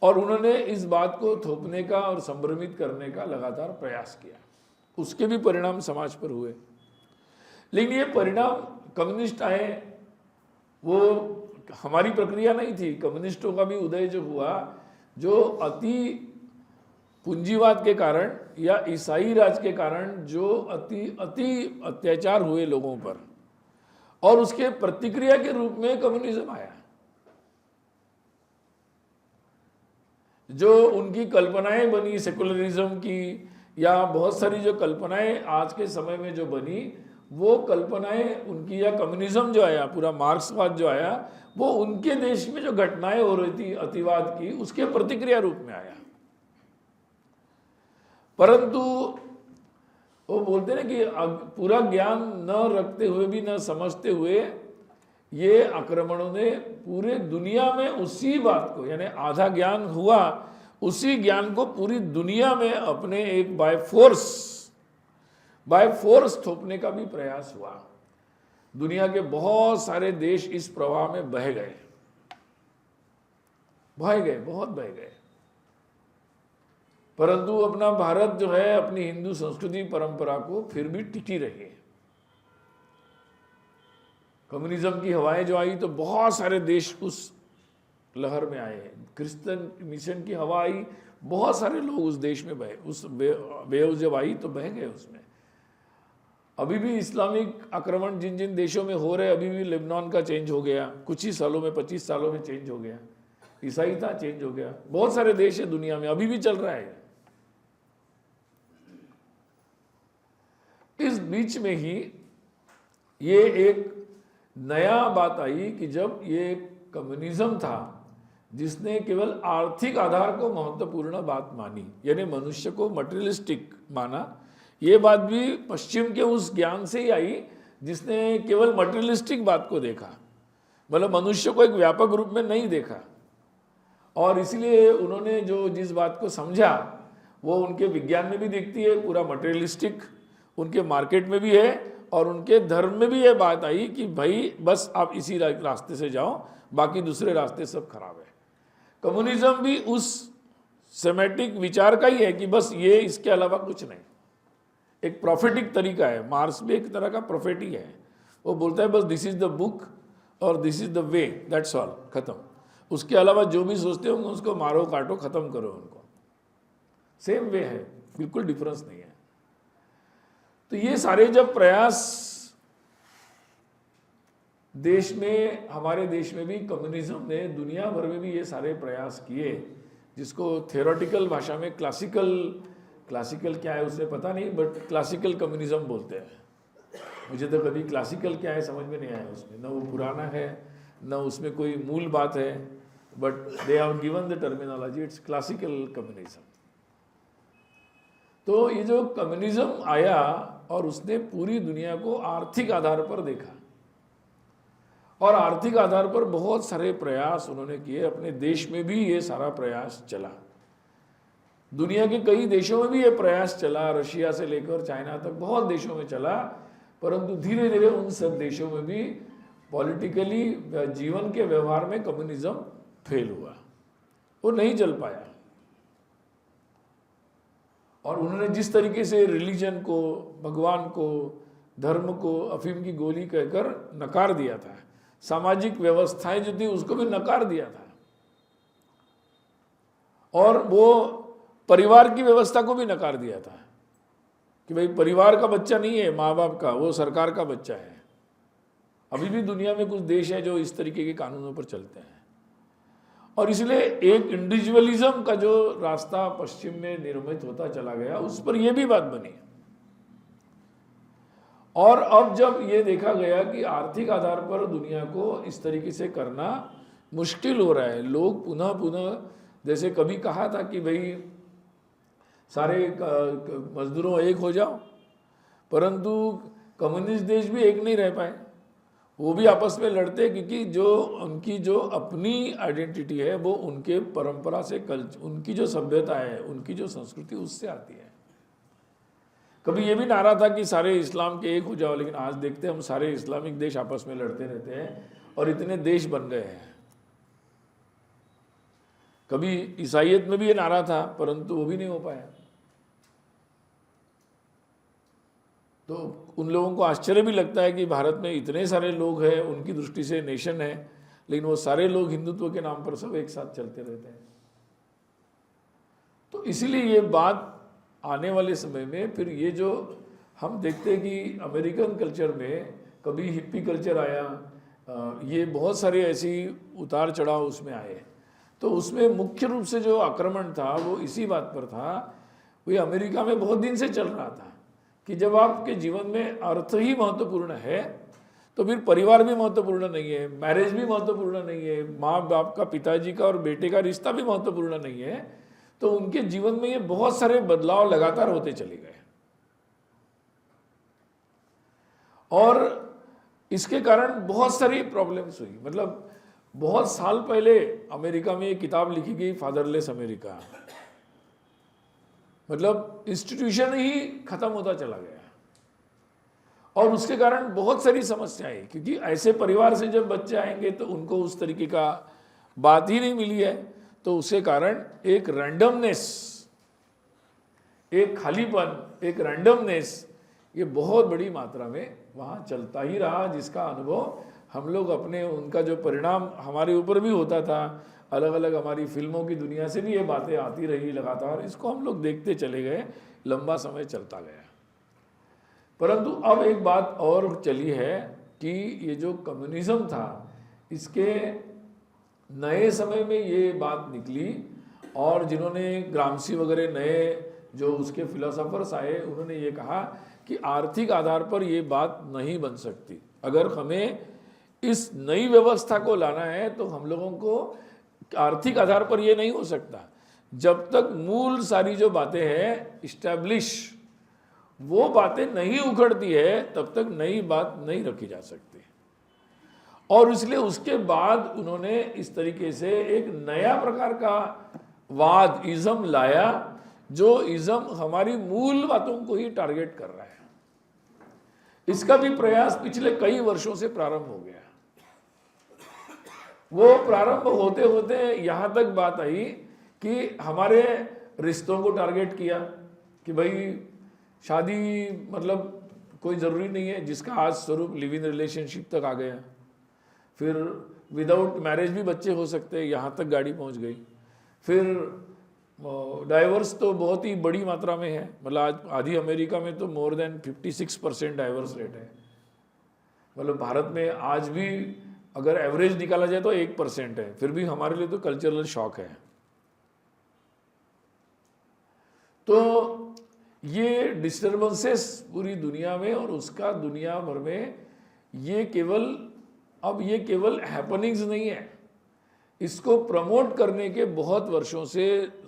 और उन्होंने इस बात को थोपने का और संभ्रमित करने का लगातार प्रयास किया। उसके भी परिणाम समाज पर हुए। लेकिन ये परिणाम कम्युनिस्ट आए, वो हमारी प्रक्रिया नहीं थी। कम्युनिस्टों का भी उदय जो हुआ, जो अति पूंजीवाद के कारण या ईसाई राज के कारण जो अति अत्याचार हुए लोगों पर, और उसके प्रतिक्रिया के रूप में कम्युनिज्म आया। जो उनकी कल्पनाएं बनी सेकुलरिज्म की, या बहुत सारी जो कल्पनाएं आज के समय में जो बनी, वो कल्पनाएं उनकी, या कम्युनिज्म जो आया, पूरा मार्क्सवाद जो आया, वो उनके देश में जो घटनाएं हो रही थी अतिवाद की, उसके प्रतिक्रिया रूप में आया। परंतु वो बोलते ना कि पूरा ज्ञान न रखते हुए भी, न समझते हुए, ये आक्रमणों ने पूरे दुनिया में उसी बात को, यानी आधा ज्ञान हुआ, उसी ज्ञान को पूरी दुनिया में अपने एक बाय फोर्स थोपने का भी प्रयास हुआ। दुनिया के बहुत सारे देश इस प्रवाह में बह गए, बहुत बह गए। परंतु अपना भारत जो है अपनी हिंदू संस्कृति परंपरा को फिर भी टिकी रही है। कम्युनिज्म की हवाएं जो आई तो बहुत सारे देश उस लहर में आए। क्रिश्चियन मिशन की हवा आई, बहुत सारे लोग उस देश में बहे, उस वेव जब आई तो बह गए उसमें। अभी भी इस्लामिक आक्रमण जिन जिन देशों में हो रहे, अभी भी लेबनान का चेंज हो गया, कुछ ही सालों में, 25 सालों में चेंज हो गया। ईसाई था, चेंज हो गया। बहुत सारे देश है दुनिया में, अभी भी चल रहा है। इस बीच में ही ये एक नया बात आई कि जब ये कम्युनिज्म था जिसने केवल आर्थिक आधार को महत्वपूर्ण बात मानी, यानी मनुष्य को मटेरियलिस्टिक माना। ये बात भी पश्चिम के उस ज्ञान से ही आई जिसने केवल मटेरियलिस्टिक बात को देखा, मतलब मनुष्य को एक व्यापक रूप में नहीं देखा। और इसलिए उन्होंने जो जिस बात को समझा वो उनके विज्ञान में भी दिखती है, पूरा मटेरियलिस्टिक, उनके मार्केट में भी है, और उनके धर्म में भी ये बात आई कि भाई बस आप इसी रास्ते से जाओ, बाकी दूसरे रास्ते सब खराब है। कम्युनिज्म भी उस सेमेटिक विचार का ही है कि बस ये, इसके अलावा कुछ नहीं। एक प्रोफेटिक तरीका है, मार्क्स भी एक तरह का प्रोफेट ही है। वो बोलता है बस दिस इज द बुक और this is the way, that's all, खत्म। उसके अलावा जो भी सोचते होंगे उसको मारो, काटो, खत्म करो उनको। सेम वे है, बिल्कुल डिफरेंस नहीं है। तो ये सारे जब प्रयास देश में, हमारे देश में भी कम्युनिज्म ने दुनिया भर में भी ये सारे प्रयास किए, जिसको थियोरेटिकल भाषा में क्लासिकल क्या है उसे पता नहीं, बट क्लासिकल कम्युनिज्म बोलते हैं। मुझे तो कभी क्लासिकल क्या है समझ में नहीं आया उसमें, न वो पुराना है न उसमें कोई मूल बात है, but they have given the terminology, it's classical communism. तो ये जो कम्युनिज्म आया और उसने पूरी दुनिया को आर्थिक आधार पर देखा, और आर्थिक आधार पर बहुत सारे प्रयास उन्होंने किए। अपने देश में भी ये सारा प्रयास चला, दुनिया के कई देशों में भी ये प्रयास चला, रशिया से लेकर चाइना तक बहुत देशों में चला। परंतु धीरे धीरे उन सब देशों में भी पॉलिटिकली, जीवन के व्यवहार में कम्युनिज्म फेल हुआ, वो नहीं चल पाया। और उन्होंने जिस तरीके से रिलीजन को, भगवान को, धर्म को अफीम की गोली कहकर नकार दिया था, सामाजिक व्यवस्थाएं जो थी उसको भी नकार दिया था, और वो परिवार की व्यवस्था को भी नकार दिया था कि भाई परिवार का बच्चा नहीं है माँ बाप का, वो सरकार का बच्चा है। अभी भी दुनिया में कुछ देश है जो इस तरीके के कानूनों पर चलते हैं। और इसलिए एक इंडिविजुअलिज्म का जो रास्ता पश्चिम में निर्मित होता चला गया, उस पर यह भी बात बनी। और अब जब ये देखा गया कि आर्थिक आधार पर दुनिया को इस तरीके से करना मुश्किल हो रहा है, लोग पुनः पुनः, जैसे कभी कहा था कि भाई सारे मजदूरों एक हो जाओ, परंतु कम्युनिस्ट देश भी एक नहीं रह पाए, वो भी आपस में लड़ते, क्योंकि जो उनकी जो अपनी आइडेंटिटी है वो उनके परंपरा से, उनकी जो सभ्यता है, उनकी जो संस्कृति उससे आती है। कभी ये भी नारा था कि सारे इस्लाम के एक हो जाओ, लेकिन आज देखते हैं हम सारे इस्लामिक देश आपस में लड़ते रहते हैं और इतने देश बन गए हैं। कभी ईसाइयत में भी ये नारा था, परंतु वो भी नहीं हो पाया। तो उन लोगों को आश्चर्य भी लगता है कि भारत में इतने सारे लोग हैं, उनकी दृष्टि से नेशन है, लेकिन वो सारे लोग हिंदुत्व के नाम पर सब एक साथ चलते रहते हैं। तो इसीलिए ये बात आने वाले समय में, फिर ये जो हम देखते हैं कि अमेरिकन कल्चर में कभी हिप्पी कल्चर आया, ये बहुत सारे ऐसी उतार चढ़ाव उसमें आए। तो उसमें मुख्य रूप से जो आक्रमण था वो इसी बात पर था, वो अमेरिका में बहुत दिन से चल रहा था कि जब आपके जीवन में अर्थ ही महत्वपूर्ण है तो फिर परिवार भी महत्वपूर्ण नहीं है, मैरिज भी महत्वपूर्ण नहीं है, माँ बाप का, पिताजी का और बेटे का रिश्ता भी महत्वपूर्ण नहीं है। तो उनके जीवन में ये बहुत सारे बदलाव लगातार होते चले गए और इसके कारण बहुत सारी प्रॉब्लम्स हुई। मतलब बहुत साल पहले अमेरिका में एक किताब लिखी गई, फादरलेस अमेरिका, मतलब इंस्टीट्यूशन ही खत्म होता चला गया और उसके कारण बहुत सारी समस्याएं, क्योंकि ऐसे परिवार से जब बच्चे आएंगे तो उनको उस तरीके का बात ही नहीं मिली है, तो उसके कारण एक रैंडमनेस, एक खालीपन, एक रैंडमनेस, ये बहुत बड़ी मात्रा में वहाँ चलता ही रहा, जिसका अनुभव हम लोग अपने, उनका जो परिणाम हमारे ऊपर भी होता था, अलग अलग हमारी फिल्मों की दुनिया से भी ये बातें आती रही लगातार, इसको हम लोग देखते चले गए, लंबा समय चलता गया। परंतु अब एक बात और चली है कि ये जो कम्युनिज्म था, इसके नए समय में ये बात निकली और जिन्होंने ग्रामसी वगैरह नए जो उसके फिलोसोफर्स आए, उन्होंने ये कहा कि आर्थिक आधार पर ये बात नहीं बन सकती। अगर हमें इस नई व्यवस्था को लाना है तो हम लोगों को आर्थिक आधार पर ये नहीं हो सकता। जब तक मूल सारी जो बातें हैं इस्टेब्लिश, वो बातें नहीं उखड़ती है, तब तक नई बात नहीं रखी जा सकती। और इसलिए उसके बाद उन्होंने इस तरीके से एक नया प्रकार का वाद, इज़म लाया, जो इज़म हमारी मूल बातों को ही टारगेट कर रहा है। इसका भी प्रयास पिछले कई वर्षों से प्रारंभ हो गया। वो प्रारंभ होते होते यहाँ तक बात आई कि हमारे रिश्तों को टारगेट किया कि भाई शादी मतलब कोई ज़रूरी नहीं है, जिसका आज स्वरूप लिव इन रिलेशनशिप तक आ गया। फिर विदाउट मैरिज भी बच्चे हो सकते हैं, यहाँ तक गाड़ी पहुँच गई। फिर डाइवर्स तो बहुत ही बड़ी मात्रा में है, मतलब आज आधी अमेरिका में तो मोर देन 56% डाइवर्स रेट है। मतलब भारत में आज भी अगर एवरेज निकाला जाए तो 1% है, फिर भी हमारे लिए तो कल्चरल शॉक है। तो ये डिस्टर्बेंसेस पूरी दुनिया में और उसका दुनिया भर में ये केवल हैपनिंग्स नहीं है, इसको प्रमोट करने के बहुत वर्षों से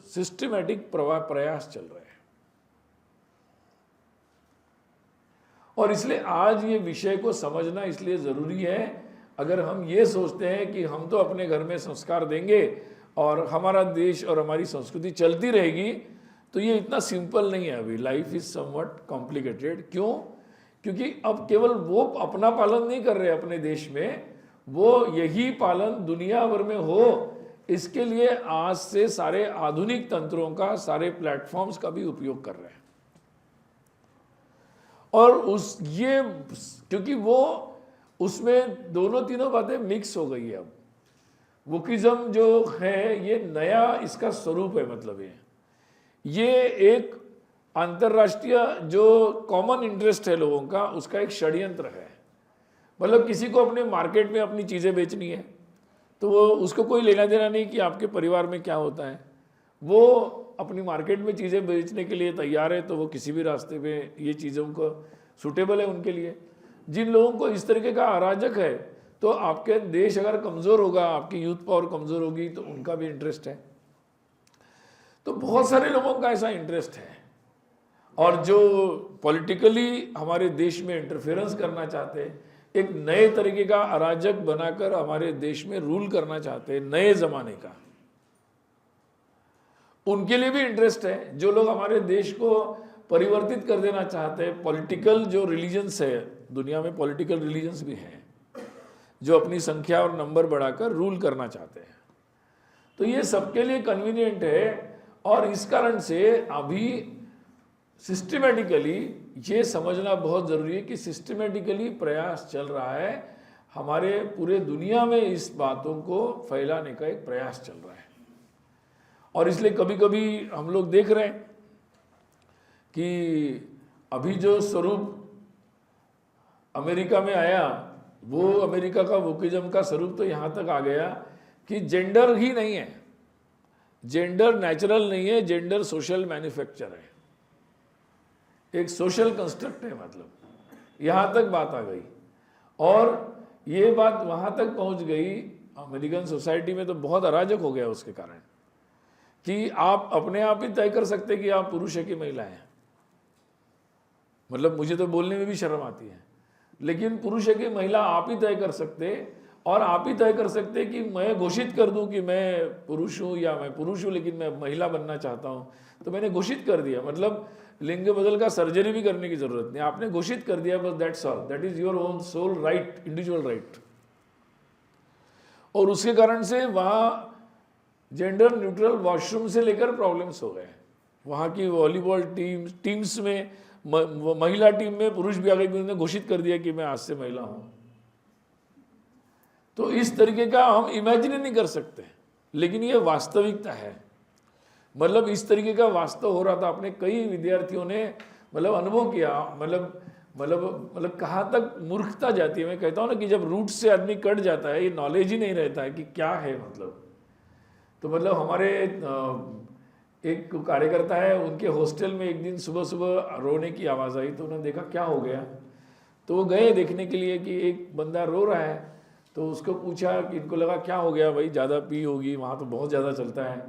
सिस्टमैटिक प्रयास चल रहे हैं। और इसलिए आज ये विषय को समझना इसलिए ज़रूरी है। अगर हम ये सोचते हैं कि हम तो अपने घर में संस्कार देंगे और हमारा देश और हमारी संस्कृति चलती रहेगी, तो ये इतना सिंपल नहीं है। अभी लाइफ इज समवट कॉम्प्लिकेटेड। क्यों? क्योंकि अब केवल वो अपना पालन नहीं कर रहे अपने देश में, वो यही पालन दुनिया भर में हो, इसके लिए आज से सारे आधुनिक तंत्रों का, सारे प्लेटफॉर्म्स का भी उपयोग कर रहे हैं। और क्योंकि वो उसमें दोनों तीनों बातें मिक्स हो गई है। अब वुकिज्म जो है ये नया इसका स्वरूप है। मतलब ये एक अंतर्राष्ट्रीय जो कॉमन इंटरेस्ट है लोगों का, उसका एक षड्यंत्र है। मतलब किसी को अपने मार्केट में अपनी चीज़ें बेचनी है, तो वो उसको कोई लेना देना नहीं कि आपके परिवार में क्या होता है। वो अपनी मार्केट में चीज़ें बेचने के लिए तैयार है, तो वो किसी भी रास्ते पे ये चीज़ों को सूटेबल है उनके लिए। जिन लोगों को इस तरीके का अराजक है, तो आपके देश अगर कमज़ोर होगा, आपकी यूथ पावर कमज़ोर होगी, तो उनका भी इंटरेस्ट है। तो बहुत सारे लोगों का ऐसा इंटरेस्ट है, और जो पॉलिटिकली हमारे देश में इंटरफेरेंस करना चाहते हैं, एक नए तरीके का अराजक बनाकर हमारे देश में रूल करना चाहते हैं, नए ज़माने का, उनके लिए भी इंटरेस्ट है। जो लोग हमारे देश को परिवर्तित कर देना चाहते हैं, पॉलिटिकल जो रिलीजन्स है, दुनिया में पॉलिटिकल रिलीजन्स भी हैं जो अपनी संख्या और नंबर बढ़ाकर रूल करना चाहते हैं, तो ये सबके लिए कन्वीनियंट है। और इस कारण से अभी सिस्टमेटिकली ये समझना बहुत ज़रूरी है कि सिस्टमेटिकली प्रयास चल रहा है, हमारे पूरे दुनिया में इस बातों को फैलाने का एक प्रयास चल रहा है। और इसलिए कभी कभी हम लोग देख रहे हैं कि अभी जो स्वरूप अमेरिका में आया, वो अमेरिका का वोकिज्म का स्वरूप तो यहाँ तक आ गया कि जेंडर ही नहीं है, जेंडर नेचुरल नहीं है, जेंडर सोशल मैन्युफैक्चर है, एक सोशल कंस्ट्रक्ट है। मतलब यहाँ तक बात आ गई, और ये बात वहाँ तक पहुँच गई अमेरिकन सोसाइटी में, तो बहुत अराजक हो गया उसके कारण कि आप अपने आप ही तय कर सकते कि आप पुरुष है कि महिला है। मतलब मुझे तो बोलने में भी शर्म आती है, लेकिन पुरुष है कि महिला आप ही तय कर सकते, और आप ही तय कर सकते कि मैं घोषित कर दूं कि मैं पुरुष हूं, या मैं पुरुष हूं लेकिन मैं महिला बनना चाहता हूं, तो मैंने घोषित कर दिया। मतलब लिंग बदल का सर्जरी भी करने की जरूरत नहीं, आपने घोषित कर दिया बस, that's all, that is your own sole right, individual right. और उसके कारण से वहाँ जेंडर न्यूट्रल वॉशरूम से लेकर प्रॉब्लम्स हो गए। वहाँ की वॉलीबॉल टीम्स में महिला टीम में पुरुष भी आ गए, उन्होंने घोषित कर दिया कि मैं आज से महिला हूँ। तो इस तरीके का हम इमेजिन नहीं कर सकते, लेकिन ये वास्तविकता है। मतलब इस तरीके का वास्तव हो रहा था, अपने कई विद्यार्थियों ने मतलब अनुभव किया। मतलब कहाँ तक मूर्खता जाती है। मैं कहता हूँ ना कि जब रूट से आदमी कट जाता है, ये नॉलेज ही नहीं रहता है कि क्या है मतलब। तो मतलब हमारे एक कार्यकर्ता है, उनके हॉस्टल में एक दिन सुबह सुबह रोने की आवाज़ आई, तो उन्होंने देखा क्या हो गया, तो वो गए देखने के लिए कि एक बंदा रो रहा है। तो उसको पूछा कि इनको लगा क्या हो गया भाई, ज़्यादा पी होगी, वहाँ तो बहुत ज़्यादा चलता है,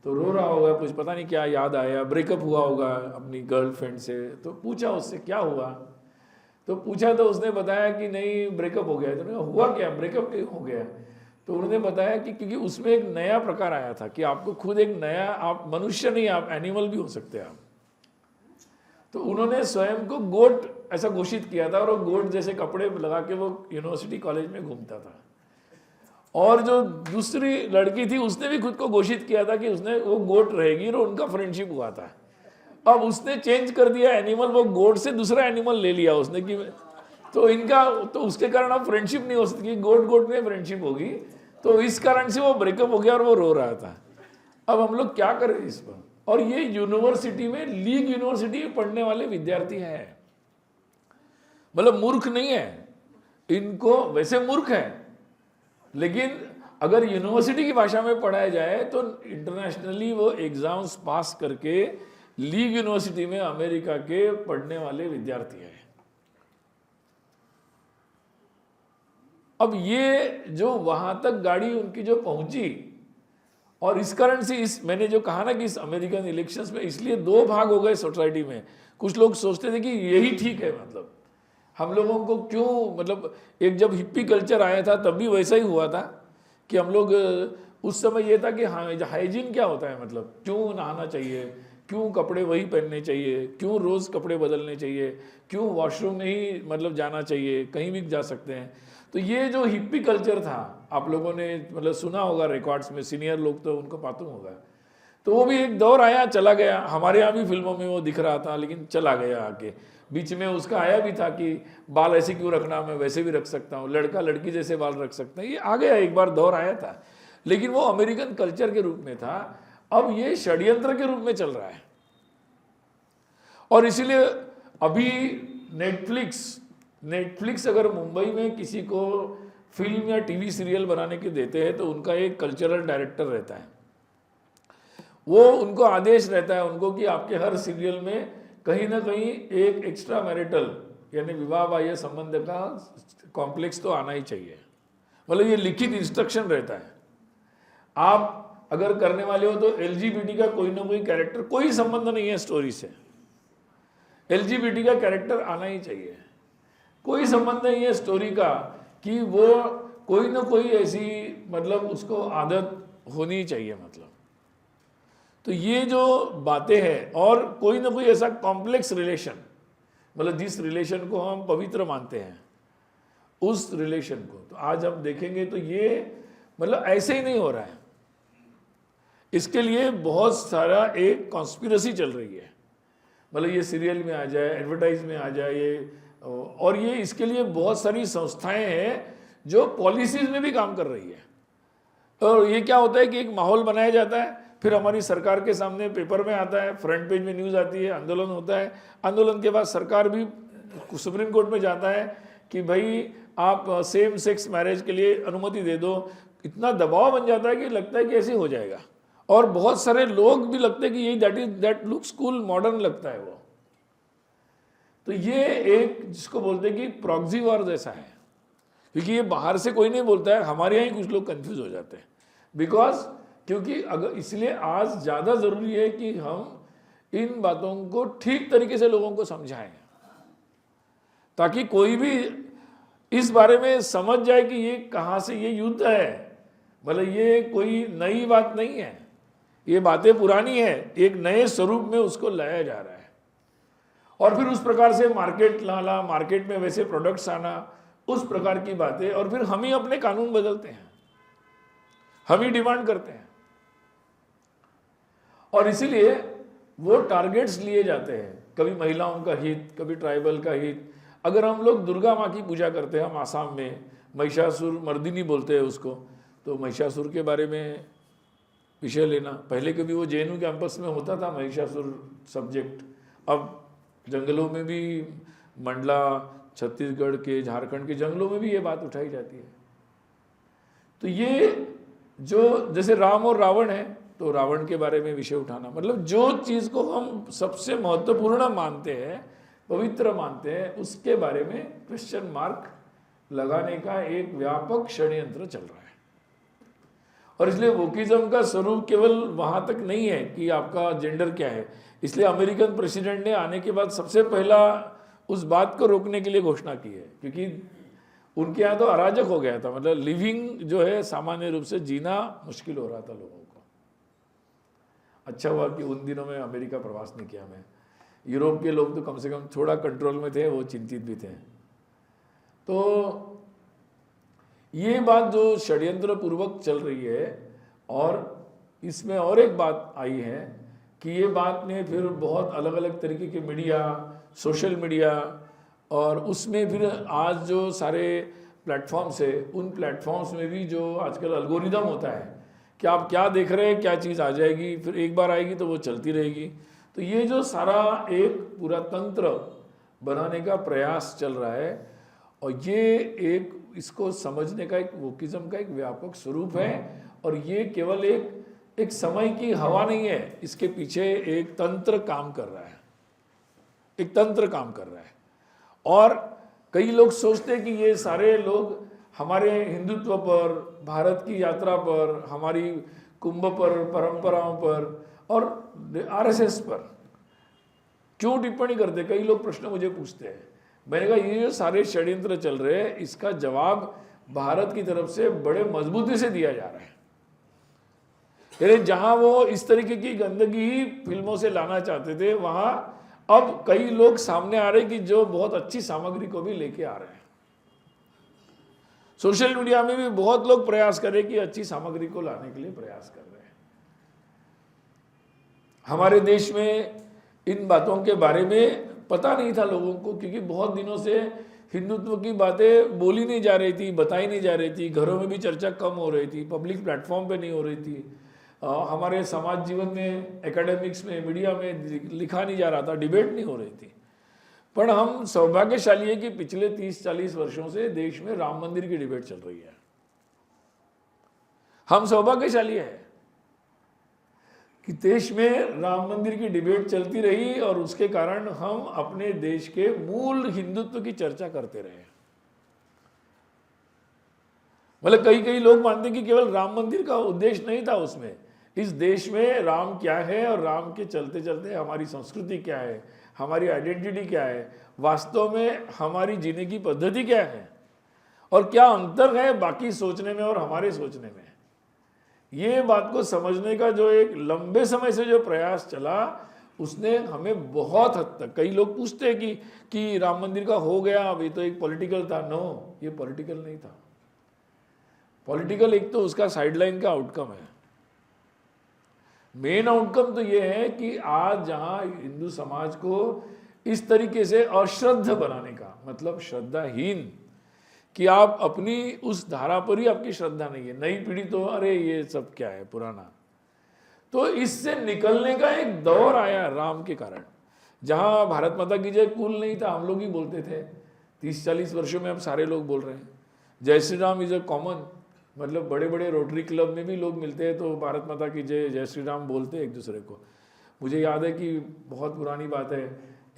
तो रो रहा होगा, कुछ पता नहीं क्या याद आया, ब्रेकअप हुआ होगा अपनी गर्लफ्रेंड से। तो पूछा उससे क्या हुआ, तो पूछा तो उसने बताया कि नहीं ब्रेकअप हो गया। तो उन्होंने कहा हुआ क्या, ब्रेकअप क्यों हो गया। तो उन्होंने बताया कि क्योंकि उसमें एक नया प्रकार आया था कि आपको खुद एक नया, आप मनुष्य नहीं, आप एनिमल भी हो सकते हैं आप। तो उन्होंने स्वयं को गोट ऐसा घोषित किया था, और वो गोट जैसे कपड़े लगा के वो यूनिवर्सिटी कॉलेज में घूमता था। और जो दूसरी लड़की थी उसने भी खुद को घोषित किया था कि उसने वो गोट रहेगी, और उनका फ्रेंडशिप हुआ था। अब उसने चेंज कर दिया एनिमल, वो गोट से दूसरा एनिमल ले लिया उसने कि तो इनका, तो उसके कारण अब फ्रेंडशिप नहीं हो सकती, गोट में फ्रेंडशिप होगी। तो इस कारण से वो ब्रेकअप हो गया और वो रो रहा था। अब हम लोग क्या करें इस पर। और ये यूनिवर्सिटी में, लीग यूनिवर्सिटी में पढ़ने वाले विद्यार्थी हैं, मतलब मूर्ख नहीं है, इनको वैसे मूर्ख है, लेकिन अगर यूनिवर्सिटी की भाषा में पढ़ाया जाए तो इंटरनेशनली वो एग्जाम्स पास करके लीग यूनिवर्सिटी में अमेरिका के पढ़ने वाले विद्यार्थी हैं। अब ये जो वहां तक गाड़ी उनकी जो पहुंची, और इस कारण से इस मैंने जो कहा ना कि इस अमेरिकन इलेक्शंस में इसलिए दो भाग हो गए सोसाइटी में। कुछ लोग सोचते थे कि यही ठीक है, मतलब हम लोगों को क्यों, मतलब एक जब हिप्पी कल्चर आया था तब भी वैसा ही हुआ था कि हम लोग, उस समय ये था कि हाँ हाइजीन क्या होता है, मतलब क्यों नहाना चाहिए, क्यों कपड़े वही पहनने चाहिए, क्यों रोज़ कपड़े बदलने चाहिए, क्यों वॉशरूम में ही मतलब जाना चाहिए, कहीं भी जा सकते हैं। तो ये जो हिप्पी कल्चर था, आप लोगों ने मतलब सुना होगा रिकॉर्ड्स में, सीनियर लोग तो उनको मालूम होगा। तो वो भी एक दौर आया चला गया, हमारे यहाँ भी फिल्मों में वो दिख रहा था, लेकिन चला गया आके। बीच में उसका आया भी था कि बाल ऐसे क्यों रखना, मैं वैसे भी रख सकता हूँ, लड़का लड़की जैसे बाल रख सकता है, ये आ गया, एक बार दौर आया था, लेकिन वो अमेरिकन कल्चर के रूप में था। अब ये षड्यंत्र के रूप में चल रहा है। और इसीलिए अभी नेटफ्लिक्स अगर मुंबई में किसी को फिल्म या टीवी सीरियल बनाने के देते हैं तो उनका एक कल्चरल डायरेक्टर रहता है, वो उनको आदेश रहता है उनको कि आपके हर सीरियल में कहीं ना कहीं एक एक्स्ट्रा मैरिटल यानी विवाह बाह्य संबंध का कॉम्प्लेक्स तो आना ही चाहिए। मतलब ये लिखित इंस्ट्रक्शन रहता है। आप अगर करने वाले हो तो एलजीबीटी का कोई ना कोई कैरेक्टर, कोई संबंध नहीं है स्टोरी से, एलजीबीटी का कैरेक्टर आना ही चाहिए। कोई संबंध नहीं है स्टोरी का कि वो कोई ना कोई ऐसी मतलब उसको आदत होनी चाहिए मतलब। तो ये जो बातें हैं और कोई ना कोई ऐसा कॉम्प्लेक्स रिलेशन, मतलब जिस रिलेशन को हम पवित्र मानते हैं उस रिलेशन को, तो आज हम देखेंगे तो ये मतलब ऐसे ही नहीं हो रहा है। इसके लिए बहुत सारा एक कॉन्स्पिरेसी चल रही है, मतलब ये सीरियल में आ जाए, एडवर्टाइज में आ जाए ये, और ये इसके लिए बहुत सारी संस्थाएं हैं जो पॉलिसीज में भी काम कर रही है। और ये क्या होता है कि एक माहौल बनाया जाता है, फिर हमारी सरकार के सामने पेपर में आता है, फ्रंट पेज में न्यूज़ आती है, आंदोलन होता है, आंदोलन के बाद सरकार भी सुप्रीम कोर्ट में जाता है कि भाई आप सेम सेक्स मैरिज के लिए अनुमति दे दो। इतना दबाव बन जाता है कि लगता है कि ऐसे हो जाएगा, और बहुत सारे लोग भी लगते हैं कि यही दैट लुक्स कूल, मॉडर्न लगता है वो। तो ये एक जिसको बोलते हैं कि प्रॉक्सी वॉर जैसा है, क्योंकि ये बाहर से कोई नहीं बोलता है, हमारे यहाँ ही कुछ लोग कंफ्यूज हो जाते हैं बिकॉज क्योंकि अगर इसलिए आज ज़्यादा ज़रूरी है कि हम इन बातों को ठीक तरीके से लोगों को समझाएं ताकि कोई भी इस बारे में समझ जाए कि ये कहाँ से ये युद्ध है। मतलब ये कोई नई बात नहीं है, ये बातें पुरानी है, एक नए स्वरूप में उसको लाया जा रहा है। और फिर उस प्रकार से मार्केट लाना, मार्केट में वैसे प्रोडक्ट्स आना, उस प्रकार की बातें, और फिर हम ही अपने कानून बदलते हैं, हम ही डिमांड करते हैं। और इसीलिए वो टारगेट्स लिए जाते हैं, कभी महिलाओं का हित, कभी ट्राइबल का हित। अगर हम लोग दुर्गा माँ की पूजा करते हैं, हम आसाम में महिषासुर मर्दिनी बोलते हैं उसको, तो महिषासुर के बारे में विषय लेना, पहले कभी वो जेएनयू कैंपस में होता था महिषासुर सब्जेक्ट, अब जंगलों में भी, मंडला, छत्तीसगढ़ के, झारखंड के जंगलों में भी ये बात उठाई जाती है। तो ये जो जैसे राम और रावण है, तो रावण के बारे में विषय उठाना, मतलब जो चीज़ को हम सबसे महत्वपूर्ण मानते हैं, पवित्र मानते हैं, उसके बारे में क्वेश्चन मार्क लगाने का एक व्यापक षड्यंत्र चल रहा है। और इसलिए वोकिज्म का स्वरूप केवल वहाँ तक नहीं है कि आपका जेंडर क्या है। इसलिए अमेरिकन प्रेसिडेंट ने आने के बाद सबसे पहला उस बात को रोकने के लिए घोषणा की है, क्योंकि उनके यहाँ तो अराजक हो गया था, मतलब लिविंग जो है सामान्य रूप से जीना मुश्किल हो रहा था लोगों को। अच्छा हुआ कि उन दिनों में अमेरिका प्रवास नहीं किया मैं, यूरोप के लोग तो कम से कम थोड़ा कंट्रोल में थे, वो चिंतित भी थे। तो ये बात जो षड्यंत्र पूर्वक चल रही है, और इसमें और एक बात आई है कि ये बात ने फिर बहुत अलग अलग तरीके के मीडिया, सोशल मीडिया, और उसमें फिर आज जो सारे प्लेटफॉर्म्स है, उन प्लेटफॉर्म्स में भी जो आजकल एल्गोरिदम होता है कि आप क्या देख रहे हैं, क्या चीज़ आ जाएगी, फिर एक बार आएगी तो वो चलती रहेगी। तो ये जो सारा एक पूरा तंत्र बनाने का प्रयास चल रहा है, और ये एक इसको समझने का एक वोकिज्म का एक व्यापक स्वरूप है, और ये केवल एक समय की हवा नहीं है, इसके पीछे एक तंत्र काम कर रहा है, एक तंत्र काम कर रहा है। और कई लोग सोचते हैं कि ये सारे लोग हमारे हिंदुत्व पर, भारत की यात्रा पर, हमारी कुंभ पर, परंपराओं पर और आरएसएस पर क्यों टिप्पणी करते। कई लोग प्रश्न मुझे पूछते हैं। मैंने कहा ये जो सारे षड्यंत्र चल रहे हैं, इसका जवाब भारत की तरफ से बड़े मजबूती से दिया जा रहा है। यानी जहां वो इस तरीके की गंदगी ही फिल्मों से लाना चाहते थे, वहां अब कई लोग सामने आ रहे हैं कि जो बहुत अच्छी सामग्री को भी लेके आ रहे हैं। सोशल मीडिया में भी बहुत लोग प्रयास करें कि अच्छी सामग्री को लाने के लिए प्रयास कर रहे हैं। हमारे देश में इन बातों के बारे में पता नहीं था लोगों को, क्योंकि बहुत दिनों से हिंदुत्व की बातें बोली नहीं जा रही थी, बताई नहीं जा रही थी, घरों में भी चर्चा कम हो रही थी, पब्लिक प्लेटफॉर्म पे नहीं हो रही थी, हमारे समाज जीवन में, एकेडमिक्स में, मीडिया में लिखा नहीं जा रहा था, डिबेट नहीं हो रही थी। पर हम सौभाग्यशाली है कि पिछले 30-40 वर्षों से देश में राम मंदिर की डिबेट चल रही है। हम सौभाग्यशाली है कि देश में राम मंदिर की डिबेट चलती रही और उसके कारण हम अपने देश के मूल हिंदुत्व की चर्चा करते रहे। मतलब कई लोग मानते हैं कि केवल राम मंदिर का उद्देश्य नहीं था उसमें, इस देश में राम क्या है और राम के चलते चलते हमारी संस्कृति क्या है, हमारी आइडेंटिटी क्या है, वास्तव में हमारी जीने की पद्धति क्या है और क्या अंतर है बाकी सोचने में और हमारे सोचने में। ये बात को समझने का जो एक लंबे समय से जो प्रयास चला उसने हमें बहुत हद तक, कई लोग पूछते हैं कि राम मंदिर का हो गया, अब ये तो एक पॉलिटिकल था। नो, ये पॉलिटिकल नहीं था। पॉलिटिकल एक तो उसका साइडलाइन का आउटकम है, मेन आउटकम तो ये है कि आज जहां हिंदू समाज को इस तरीके से अश्रद्ध बनाने का, मतलब श्रद्धाहीन, कि आप अपनी उस धारा पर ही आपकी श्रद्धा नहीं है, नई पीढ़ी तो अरे ये सब क्या है पुराना, तो इससे निकलने का एक दौर आया राम के कारण। जहां भारत माता की जय कूल नहीं था, हम लोग ही बोलते थे, 30-40 वर्षों में अब सारे लोग बोल रहे हैं। जय Shri Ram is a common, मतलब बड़े बड़े रोटरी क्लब में भी लोग मिलते हैं तो भारत माता की जय, जय श्री राम बोलते हैं एक दूसरे को। मुझे याद है कि बहुत पुरानी बात है,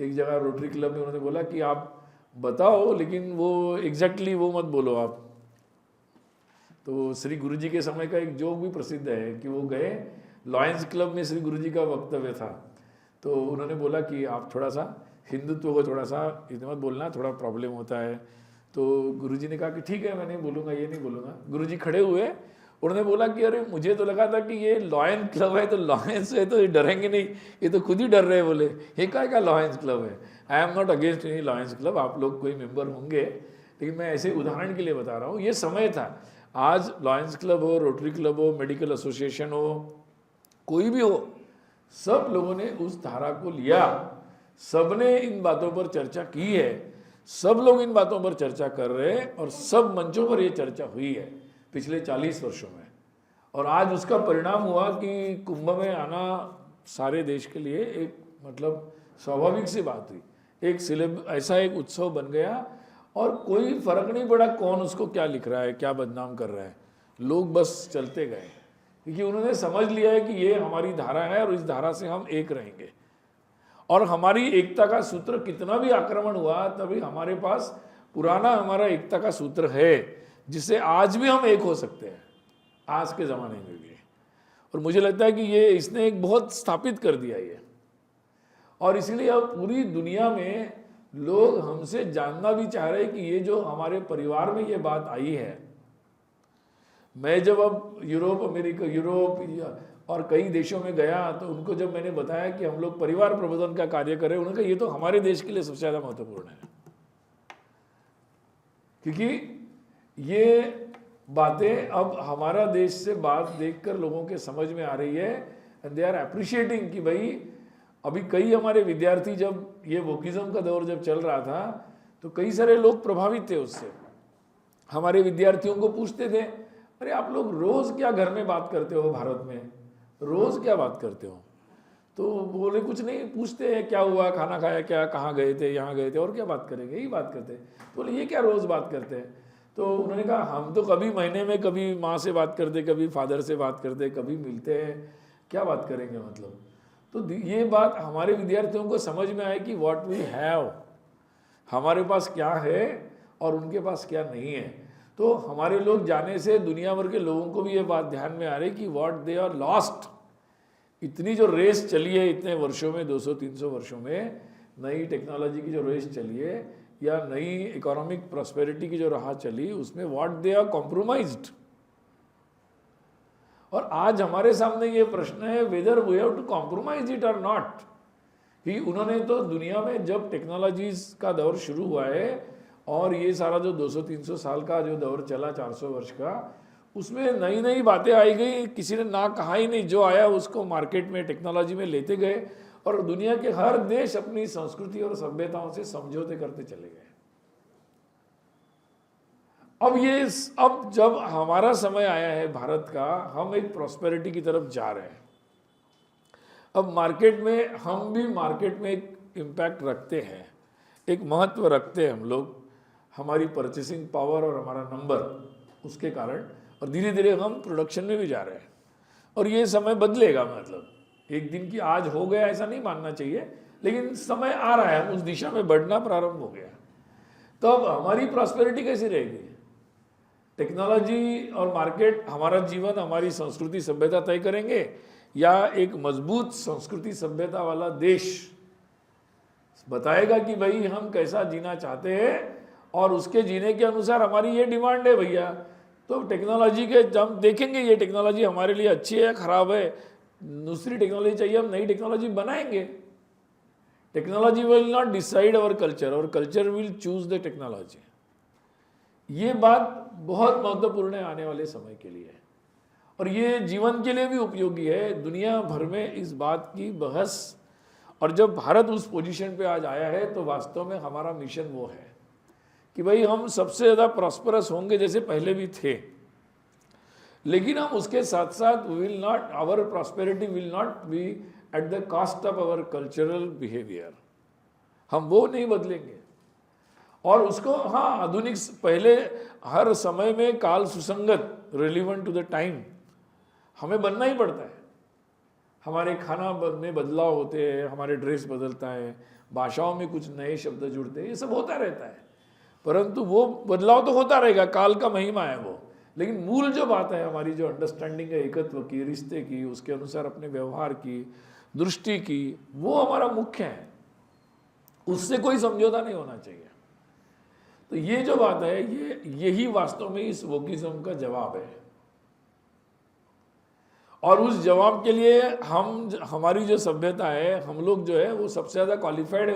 एक जगह रोटरी क्लब में उन्होंने बोला कि आप बताओ लेकिन वो एग्जैक्टली वो मत बोलो आप। तो श्री गुरु जी के समय का एक जोक भी प्रसिद्ध है कि वो गए लॉयंस क्लब में, श्री गुरु जी का वक्तव्य था, तो उन्होंने बोला कि आप थोड़ा सा हिंदुत्व को थोड़ा सा इतना मत बोलना, थोड़ा प्रॉब्लम होता है। तो गुरुजी ने कहा कि ठीक है मैं नहीं बोलूँगा, ये नहीं बोलूँगा। गुरुजी खड़े हुए, उन्होंने बोला कि अरे मुझे तो लगा था कि ये लॉयन क्लब है तो लॉयंस है तो ये डरेंगे नहीं, ये तो खुद ही डर रहे। बोले ये क्या लॉयंस क्लब है, I am not against any lions club, आप लोग कोई मेंबर होंगे, लेकिन मैं ऐसे उदाहरण के लिए बता रहा हूँ। ये समय था, आज लॉयंस क्लब हो, रोटरी क्लब हो, मेडिकल एसोसिएशन हो, कोई भी हो, सब लोगों ने उस धारा को लिया, सबने इन बातों पर चर्चा की है, सब लोग इन बातों पर चर्चा कर रहे हैं और सब मंचों पर ये चर्चा हुई है पिछले 40 वर्षों में। और आज उसका परिणाम हुआ कि कुंभ में आना सारे देश के लिए एक मतलब स्वाभाविक सी बात हुई, एक ऐसा एक उत्सव बन गया और कोई फर्क नहीं पड़ा कौन उसको क्या लिख रहा है, क्या बदनाम कर रहा है, लोग बस चलते गए, क्योंकि उन्होंने समझ लिया है कि ये हमारी धारा है और इस धारा से हम एक रहेंगे। और हमारी एकता का सूत्र कितना भी आक्रमण हुआ तभी हमारे पास पुराना हमारा एकता का सूत्र है जिससे आज भी हम एक हो सकते हैं, आज के ज़माने में भी। और मुझे लगता है कि ये इसने एक बहुत स्थापित कर दिया ये, और इसलिए अब पूरी दुनिया में लोग हमसे जानना भी चाह रहे हैं कि ये जो हमारे परिवार में ये बात आई है। मैं जब अब यूरोप और कई देशों में गया तो उनको जब मैंने बताया कि हम लोग परिवार प्रबंधन का कार्य करें, उन्होंने कहा ये तो हमारे देश के लिए सबसे ज़्यादा महत्वपूर्ण है, क्योंकि ये बातें अब हमारा देश से बात देखकर लोगों के समझ में आ रही है एंड दे आर अप्रिशिएटिंग कि भाई अभी कई हमारे विद्यार्थी, जब ये वोकिज्म का दौर जब चल रहा था तो कई सारे लोग प्रभावित थे उससे। हमारे विद्यार्थियों को पूछते थे, अरे आप लोग रोज़ क्या घर में बात करते हो, भारत में रोज़ क्या बात करते हो? तो बोले कुछ नहीं, पूछते हैं क्या हुआ, खाना खाया क्या, कहाँ गए थे, यहाँ गए थे, और क्या बात करेंगे, यही बात करते हैं। बोले ये क्या रोज़ बात करते हैं? तो उन्होंने कहा हम तो कभी महीने में कभी माँ से बात करते, कभी फादर से बात करते, कभी मिलते हैं, क्या बात करेंगे मतलब। तो ये बात हमारे विद्यार्थियों को समझ में आए कि व्हाट वी हैव, हमारे पास क्या है और उनके पास क्या नहीं है। तो हमारे लोग जाने से दुनिया भर के लोगों को भी ये बात ध्यान में आ रही कि व्हाट दे आर लॉस्ट। इतनी जो रेस चली है इतने वर्षों में, 200-300 वर्षों में, नई टेक्नोलॉजी की जो रेस चली है या नई इकोनॉमिक प्रॉस्पेरिटी की जो राह चली, उसमें व्हाट दे आर कॉम्प्रोमाइज्ड। और आज हमारे सामने ये प्रश्न है whether we have to compromise it और नॉट। कि उन्होंने तो दुनिया में जब टेक्नोलॉजीज का दौर शुरू हुआ है और ये सारा जो 200-300 साल का जो दौर चला, 400 वर्ष का, उसमें नई नई बातें आई गई, किसी ने ना कहा ही नहीं, जो आया उसको मार्केट में टेक्नोलॉजी में लेते गए और दुनिया के हर देश अपनी संस्कृति और सभ्यताओं से समझौते करते चले गए। अब जब हमारा समय आया है भारत का, हम एक प्रॉस्पेरिटी की तरफ जा रहे हैं। अब मार्केट में हम भी मार्केट में एक इम्पैक्ट रखते हैं, एक महत्व रखते हैं हम लोग, हमारी परचेसिंग पावर और हमारा नंबर उसके कारण, और धीरे धीरे हम प्रोडक्शन में भी जा रहे हैं। और ये समय बदलेगा, मतलब एक दिन की आज हो गया ऐसा नहीं मानना चाहिए, लेकिन समय आ रहा है, उस दिशा में बढ़ना प्रारंभ हो गया। तो अब हमारी प्रॉस्पेरिटी कैसी रहेगी? टेक्नोलॉजी और मार्केट हमारा जीवन, हमारी संस्कृति सभ्यता तय करेंगे, या एक मजबूत संस्कृति सभ्यता वाला देश बताएगा कि भाई हम कैसा जीना चाहते हैं और उसके जीने के अनुसार हमारी ये डिमांड है भैया। तो टेक्नोलॉजी के हम देखेंगे ये टेक्नोलॉजी हमारे लिए अच्छी है या खराब है, दूसरी टेक्नोलॉजी चाहिए, हम नई टेक्नोलॉजी बनाएंगे। Technology will not decide our culture will choose the technology. ये बात बहुत महत्वपूर्ण है आने वाले समय के लिए, और ये जीवन के लिए भी उपयोगी है। दुनिया भर में इस बात की बहस, और जब भारत उस पोजीशन पे आज आया है तो वास्तव में हमारा मिशन वो है कि भाई हम सबसे ज़्यादा प्रॉस्परस होंगे जैसे पहले भी थे, लेकिन हम उसके साथ साथ will not, our prosperity will not be at the cost of our cultural behaviour. हम वो नहीं बदलेंगे, और उसको हाँ आधुनिक, पहले हर समय में काल सुसंगत, रिलीवेंट टू द टाइम हमें बनना ही पड़ता है। हमारे खाना में बदलाव होते हैं, हमारे ड्रेस बदलता है, भाषाओं में कुछ नए शब्द जुड़ते हैं, ये सब होता रहता है, परंतु वो बदलाव तो होता रहेगा, काल का महिमा है वो। लेकिन मूल जो बात है हमारी, जो अंडरस्टैंडिंग है एकत्व की, रिश्ते की, उसके अनुसार अपने व्यवहार की, दृष्टि की, वो हमारा मुख्य है, उससे कोई समझौता नहीं होना चाहिए। तो ये जो बात है, यही वास्तव में इस वोकिज्म का जवाब है, और उस जवाब के लिए हमारी जो सभ्यता है, हम लोग जो है वो सबसे ज़्यादा क्वालिफाइड है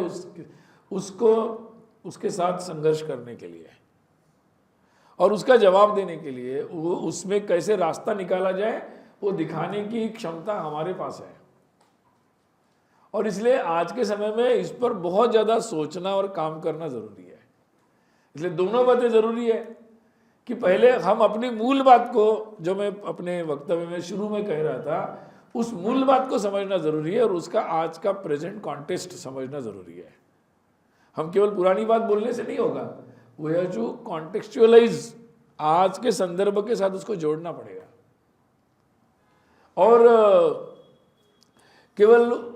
उसको उसके साथ संघर्ष करने के लिए, और उसका जवाब देने के लिए, वो उसमें कैसे रास्ता निकाला जाए वो दिखाने की क्षमता हमारे पास है। और इसलिए आज के समय में इस पर बहुत ज़्यादा सोचना और काम करना ज़रूरी है। इसलिए दोनों बातें ज़रूरी है कि पहले हम अपनी मूल बात को, जो मैं अपने वक्तव्य में शुरू में कह रहा था, उस मूल बात को समझना ज़रूरी है, और उसका आज का प्रेजेंट कॉन्टेक्स्ट समझना ज़रूरी है। हम केवल पुरानी बात बोलने से नहीं होगा, वो है जो कॉन्टेक्चुअलाइज, आज के संदर्भ के साथ उसको जोड़ना पड़ेगा। और केवल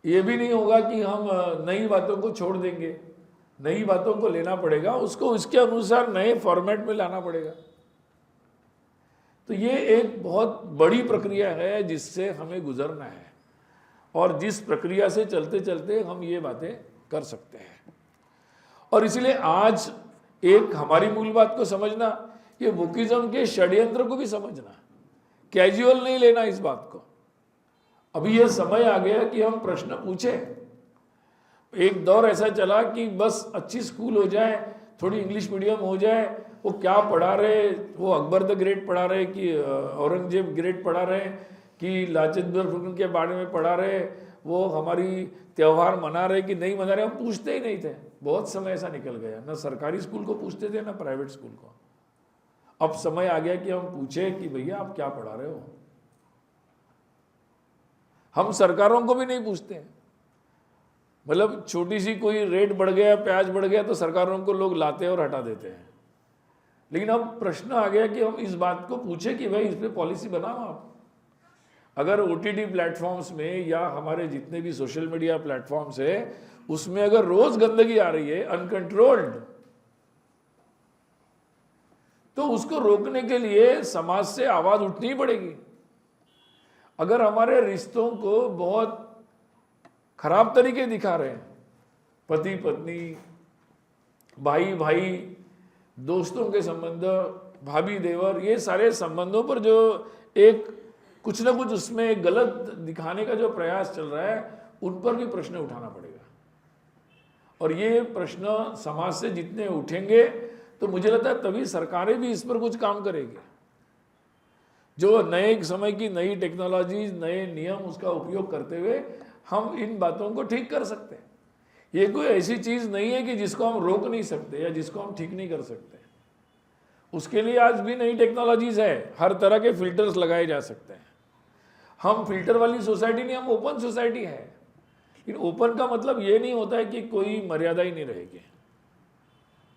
ये भी नहीं होगा कि हम नई बातों को छोड़ देंगे, नई बातों को लेना पड़ेगा, उसको उसके अनुसार नए फॉर्मेट में लाना पड़ेगा। तो ये एक बहुत बड़ी प्रक्रिया है जिससे हमें गुजरना है, और जिस प्रक्रिया से चलते चलते हम ये बातें कर सकते हैं। और इसलिए आज एक हमारी मूल बात को समझना, ये वोकिज्म के षड्यंत्र को भी समझना, कैजुअल नहीं लेना इस बात को। अभी ये समय आ गया कि हम प्रश्न पूछें। एक दौर ऐसा चला कि बस अच्छी स्कूल हो जाए, थोड़ी इंग्लिश मीडियम हो जाए, वो क्या पढ़ा रहे, वो अकबर द ग्रेट पढ़ा रहे कि औरंगजेब ग्रेट पढ़ा रहे कि लाजपत राय के बारे में पढ़ा रहे, वो हमारी त्यौहार मना रहे कि नहीं मना रहे, हम पूछते ही नहीं थे। बहुत समय ऐसा निकल गया, ना सरकारी स्कूल को पूछते थे ना प्राइवेट स्कूल को। अब समय आ गया कि हम पूछें कि भैया आप क्या पढ़ा रहे हो। हम सरकारों को भी नहीं पूछते हैं, मतलब छोटी सी कोई रेट बढ़ गया, प्याज बढ़ गया, तो सरकारों को लोग लाते हैं और हटा देते हैं। लेकिन अब प्रश्न आ गया कि हम इस बात को पूछें कि भाई इस पर पॉलिसी बनाओ आप। अगर OTT प्लेटफॉर्म्स में या हमारे जितने भी सोशल मीडिया प्लेटफॉर्म्स है, उसमें अगर रोज गंदगी आ रही है अनकंट्रोल्ड, तो उसको रोकने के लिए समाज से आवाज उठनी पड़ेगी। अगर हमारे रिश्तों को बहुत खराब तरीके दिखा रहे हैं, पति पत्नी, भाई भाई, दोस्तों के संबंध, भाभी देवर, ये सारे संबंधों पर जो एक कुछ ना कुछ उसमें गलत दिखाने का जो प्रयास चल रहा है, उन पर भी प्रश्न उठाना पड़ेगा। और ये प्रश्न समाज से जितने उठेंगे तो मुझे लगता है तभी सरकारें भी इस पर कुछ काम करेगी। जो नए समय की नई टेक्नोलॉजी, नए नियम, उसका उपयोग करते हुए हम इन बातों को ठीक कर सकते हैं। ये कोई ऐसी चीज़ नहीं है कि जिसको हम रोक नहीं सकते या जिसको हम ठीक नहीं कर सकते। उसके लिए आज भी नई टेक्नोलॉजीज है, हर तरह के फिल्टर्स लगाए जा सकते हैं। हम फिल्टर वाली सोसाइटी नहीं, हम ओपन सोसाइटी है। इन ओपन का मतलब ये नहीं होता है कि कोई मर्यादा ही नहीं रहेगी।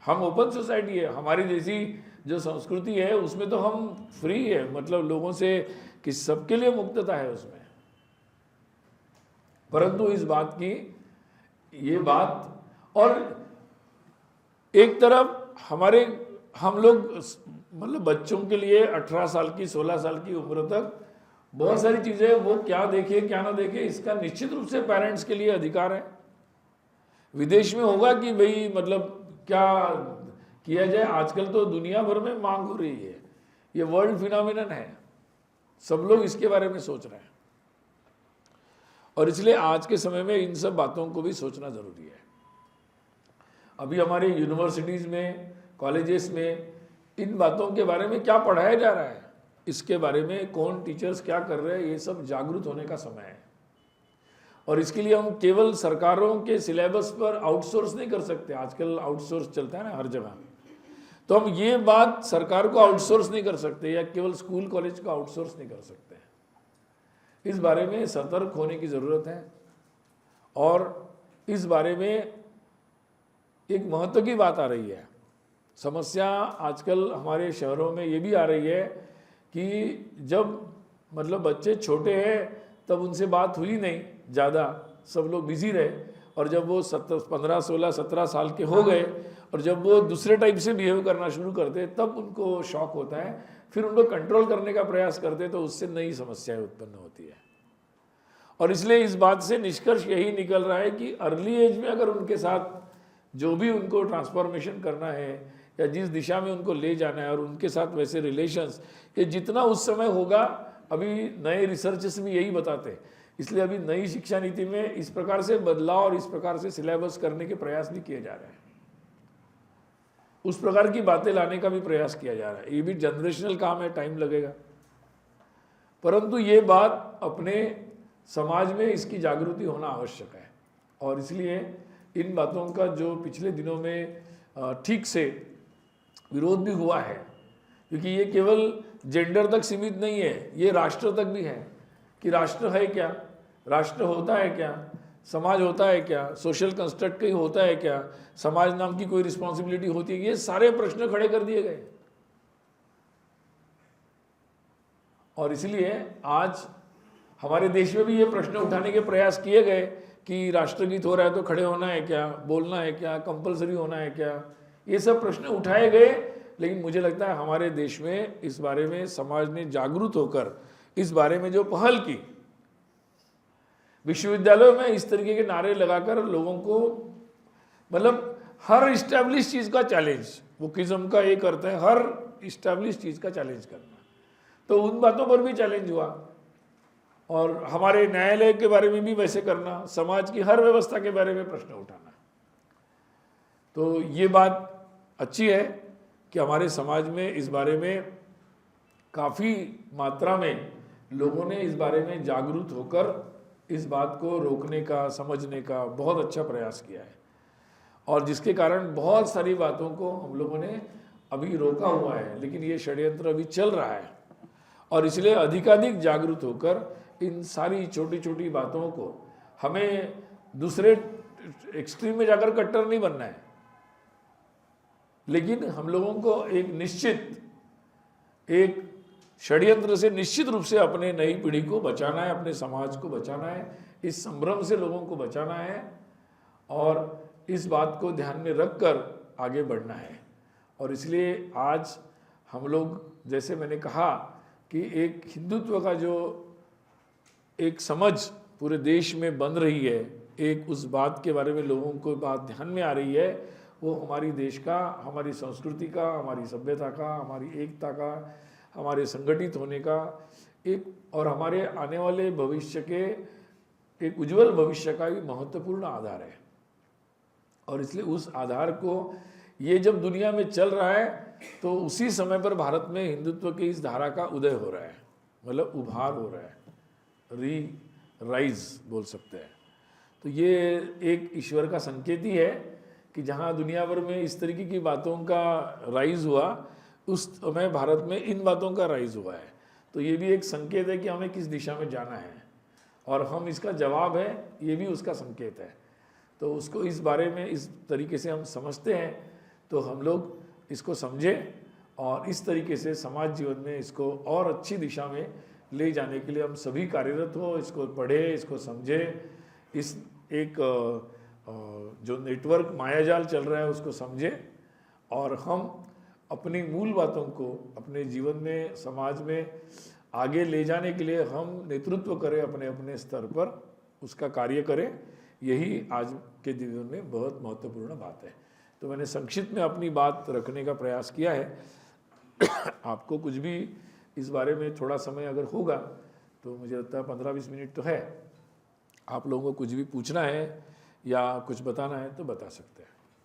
हम ओपन सोसाइटी है, हमारी जैसी जो संस्कृति है उसमें तो हम फ्री है, मतलब लोगों से कि सबके लिए मुक्तता है उसमें। परंतु इस बात की ये बात, और एक तरफ हम लोग मतलब बच्चों के लिए 18 साल की 16 साल की उम्र तक बहुत सारी चीजें वो क्या देखे क्या ना देखे इसका निश्चित रूप से पेरेंट्स के लिए अधिकार है। विदेश में होगा कि भाई मतलब क्या किया जाए, आजकल तो दुनिया भर में मांग हो रही है, ये वर्ल्ड फिनोमिनन है, सब लोग इसके बारे में सोच रहे हैं। और इसलिए आज के समय में इन सब बातों को भी सोचना जरूरी है। अभी हमारे यूनिवर्सिटीज में, कॉलेजेस में इन बातों के बारे में क्या पढ़ाया जा रहा है, इसके बारे में कौन टीचर्स क्या कर रहे हैं, ये सब जागरूक होने का समय है। और इसके लिए हम केवल सरकारों के सिलेबस पर आउटसोर्स नहीं कर सकते। आजकल आउटसोर्स चलता है ना हर जगह, तो हम ये बात सरकार को आउटसोर्स नहीं कर सकते या केवल स्कूल कॉलेज को आउटसोर्स नहीं कर सकते। इस बारे में सतर्क होने की ज़रूरत है। और इस बारे में एक महत्व की बात आ रही है, समस्या आजकल हमारे शहरों में ये भी आ रही है कि जब मतलब बच्चे छोटे हैं तब उनसे बात हुई नहीं ज़्यादा, सब लोग बिजी रहे, और जब वो 15, 16, 17 साल के हो गए और जब वो दूसरे टाइप से बिहेव करना शुरू करते तब उनको शॉक होता है, फिर उनको कंट्रोल करने का प्रयास करते तो उससे नई समस्याएं उत्पन्न होती है। और इसलिए इस बात से निष्कर्ष यही निकल रहा है कि अर्ली एज में अगर उनके साथ जो भी उनको ट्रांसफॉर्मेशन करना है या जिस दिशा में उनको ले जाना है और उनके साथ वैसे रिलेशंस, ये जितना उस समय होगा, अभी नए रिसर्चेस भी यही बताते हैं। इसलिए अभी नई शिक्षा नीति में इस प्रकार से बदलाव और इस प्रकार से सिलेबस करने के प्रयास भी किए जा रहे हैं, उस प्रकार की बातें लाने का भी प्रयास किया जा रहा है। ये भी जनरेशनल काम है, टाइम लगेगा, परंतु ये बात अपने समाज में इसकी जागृति होना आवश्यक है। और इसलिए इन बातों का जो पिछले दिनों में ठीक से विरोध भी हुआ है, क्योंकि ये केवल जेंडर तक सीमित नहीं है, ये राष्ट्र तक भी है कि राष्ट्र है क्या, राष्ट्र होता है क्या, समाज होता है क्या, सोशल कंस्ट्रक्ट कहीं होता है क्या, समाज नाम की कोई रिस्पॉन्सिबिलिटी होती है, ये सारे प्रश्न खड़े कर दिए गए। और इसलिए आज हमारे देश में भी ये प्रश्न उठाने के प्रयास किए गए कि राष्ट्रगीत हो रहा है तो खड़े होना है क्या, बोलना है क्या, कंपलसरी होना है क्या, ये सब प्रश्न उठाए गए। लेकिन मुझे लगता है हमारे देश में इस बारे में समाज ने जागरूक होकर इस बारे में जो पहल की, विश्वविद्यालयों में इस तरीके के नारे लगाकर लोगों को मतलब हर इस्टेब्लिश चीज़ का चैलेंज, वो किस्म का ये करते हैं, हर इस्टेब्लिश चीज़ का चैलेंज करना, तो उन बातों पर भी चैलेंज हुआ। और हमारे न्यायालय के बारे में भी वैसे करना, समाज की हर व्यवस्था के बारे में प्रश्न उठाना। तो ये बात अच्छी है कि हमारे समाज में इस बारे में काफ़ी मात्रा में लोगों ने इस बारे में जागरूक होकर इस बात को रोकने का, समझने का बहुत अच्छा प्रयास किया है, और जिसके कारण बहुत सारी बातों को हम लोगों ने अभी रोका हुआ है, लेकिन ये षड्यंत्र अभी चल रहा है। और इसलिए अधिकाधिक जागरूक होकर इन सारी छोटी छोटी बातों को, हमें दूसरे एक्सट्रीम में जाकर कट्टर नहीं बनना है, लेकिन हम लोगों को एक निश्चित एक षड्यंत्र से निश्चित रूप से अपने नई पीढ़ी को बचाना है, अपने समाज को बचाना है, इस संभ्रम से लोगों को बचाना है, और इस बात को ध्यान में रखकर आगे बढ़ना है। और इसलिए आज हम लोग, जैसे मैंने कहा कि एक हिंदुत्व का जो एक समझ पूरे देश में बन रही है, एक उस बात के बारे में लोगों को बात ध्यान में आ रही है, वो हमारी देश का, हमारी संस्कृति का, हमारी सभ्यता का, हमारी एकता का, हमारे संगठित होने का एक, और हमारे आने वाले भविष्य के एक उज्जवल भविष्य का भी महत्वपूर्ण आधार है। और इसलिए उस आधार को, ये जब दुनिया में चल रहा है तो उसी समय पर भारत में हिंदुत्व की इस धारा का उदय हो रहा है, मतलब उभार हो रहा है, राइज बोल सकते हैं। तो ये एक ईश्वर का संकेत ही है कि जहाँ दुनिया भर में इस तरीके की बातों का राइज हुआ, उस समय भारत में इन बातों का राइज हुआ है। तो ये भी एक संकेत है कि हमें किस दिशा में जाना है। और हम इसका जवाब है, ये भी उसका संकेत है। तो उसको इस बारे में इस तरीके से हम समझते हैं तो हम लोग इसको समझें और इस तरीके से समाज जीवन में इसको और अच्छी दिशा में ले जाने के लिए हम सभी कार्यरत हो, इसको पढ़ें, इसको समझें, इस एक जो नेटवर्क मायाजाल चल रहा है उसको समझें और हम अपनी मूल बातों को अपने जीवन में समाज में आगे ले जाने के लिए हम नेतृत्व करें, अपने अपने स्तर पर उसका कार्य करें। यही आज के जीवन में बहुत महत्वपूर्ण बात है। तो मैंने संक्षिप्त में अपनी बात रखने का प्रयास किया है। आपको कुछ भी इस बारे में थोड़ा समय अगर होगा तो मुझे लगता है 15-20 मिनट तो है, आप लोगों को कुछ भी पूछना है या कुछ बताना है तो बता सकते हैं।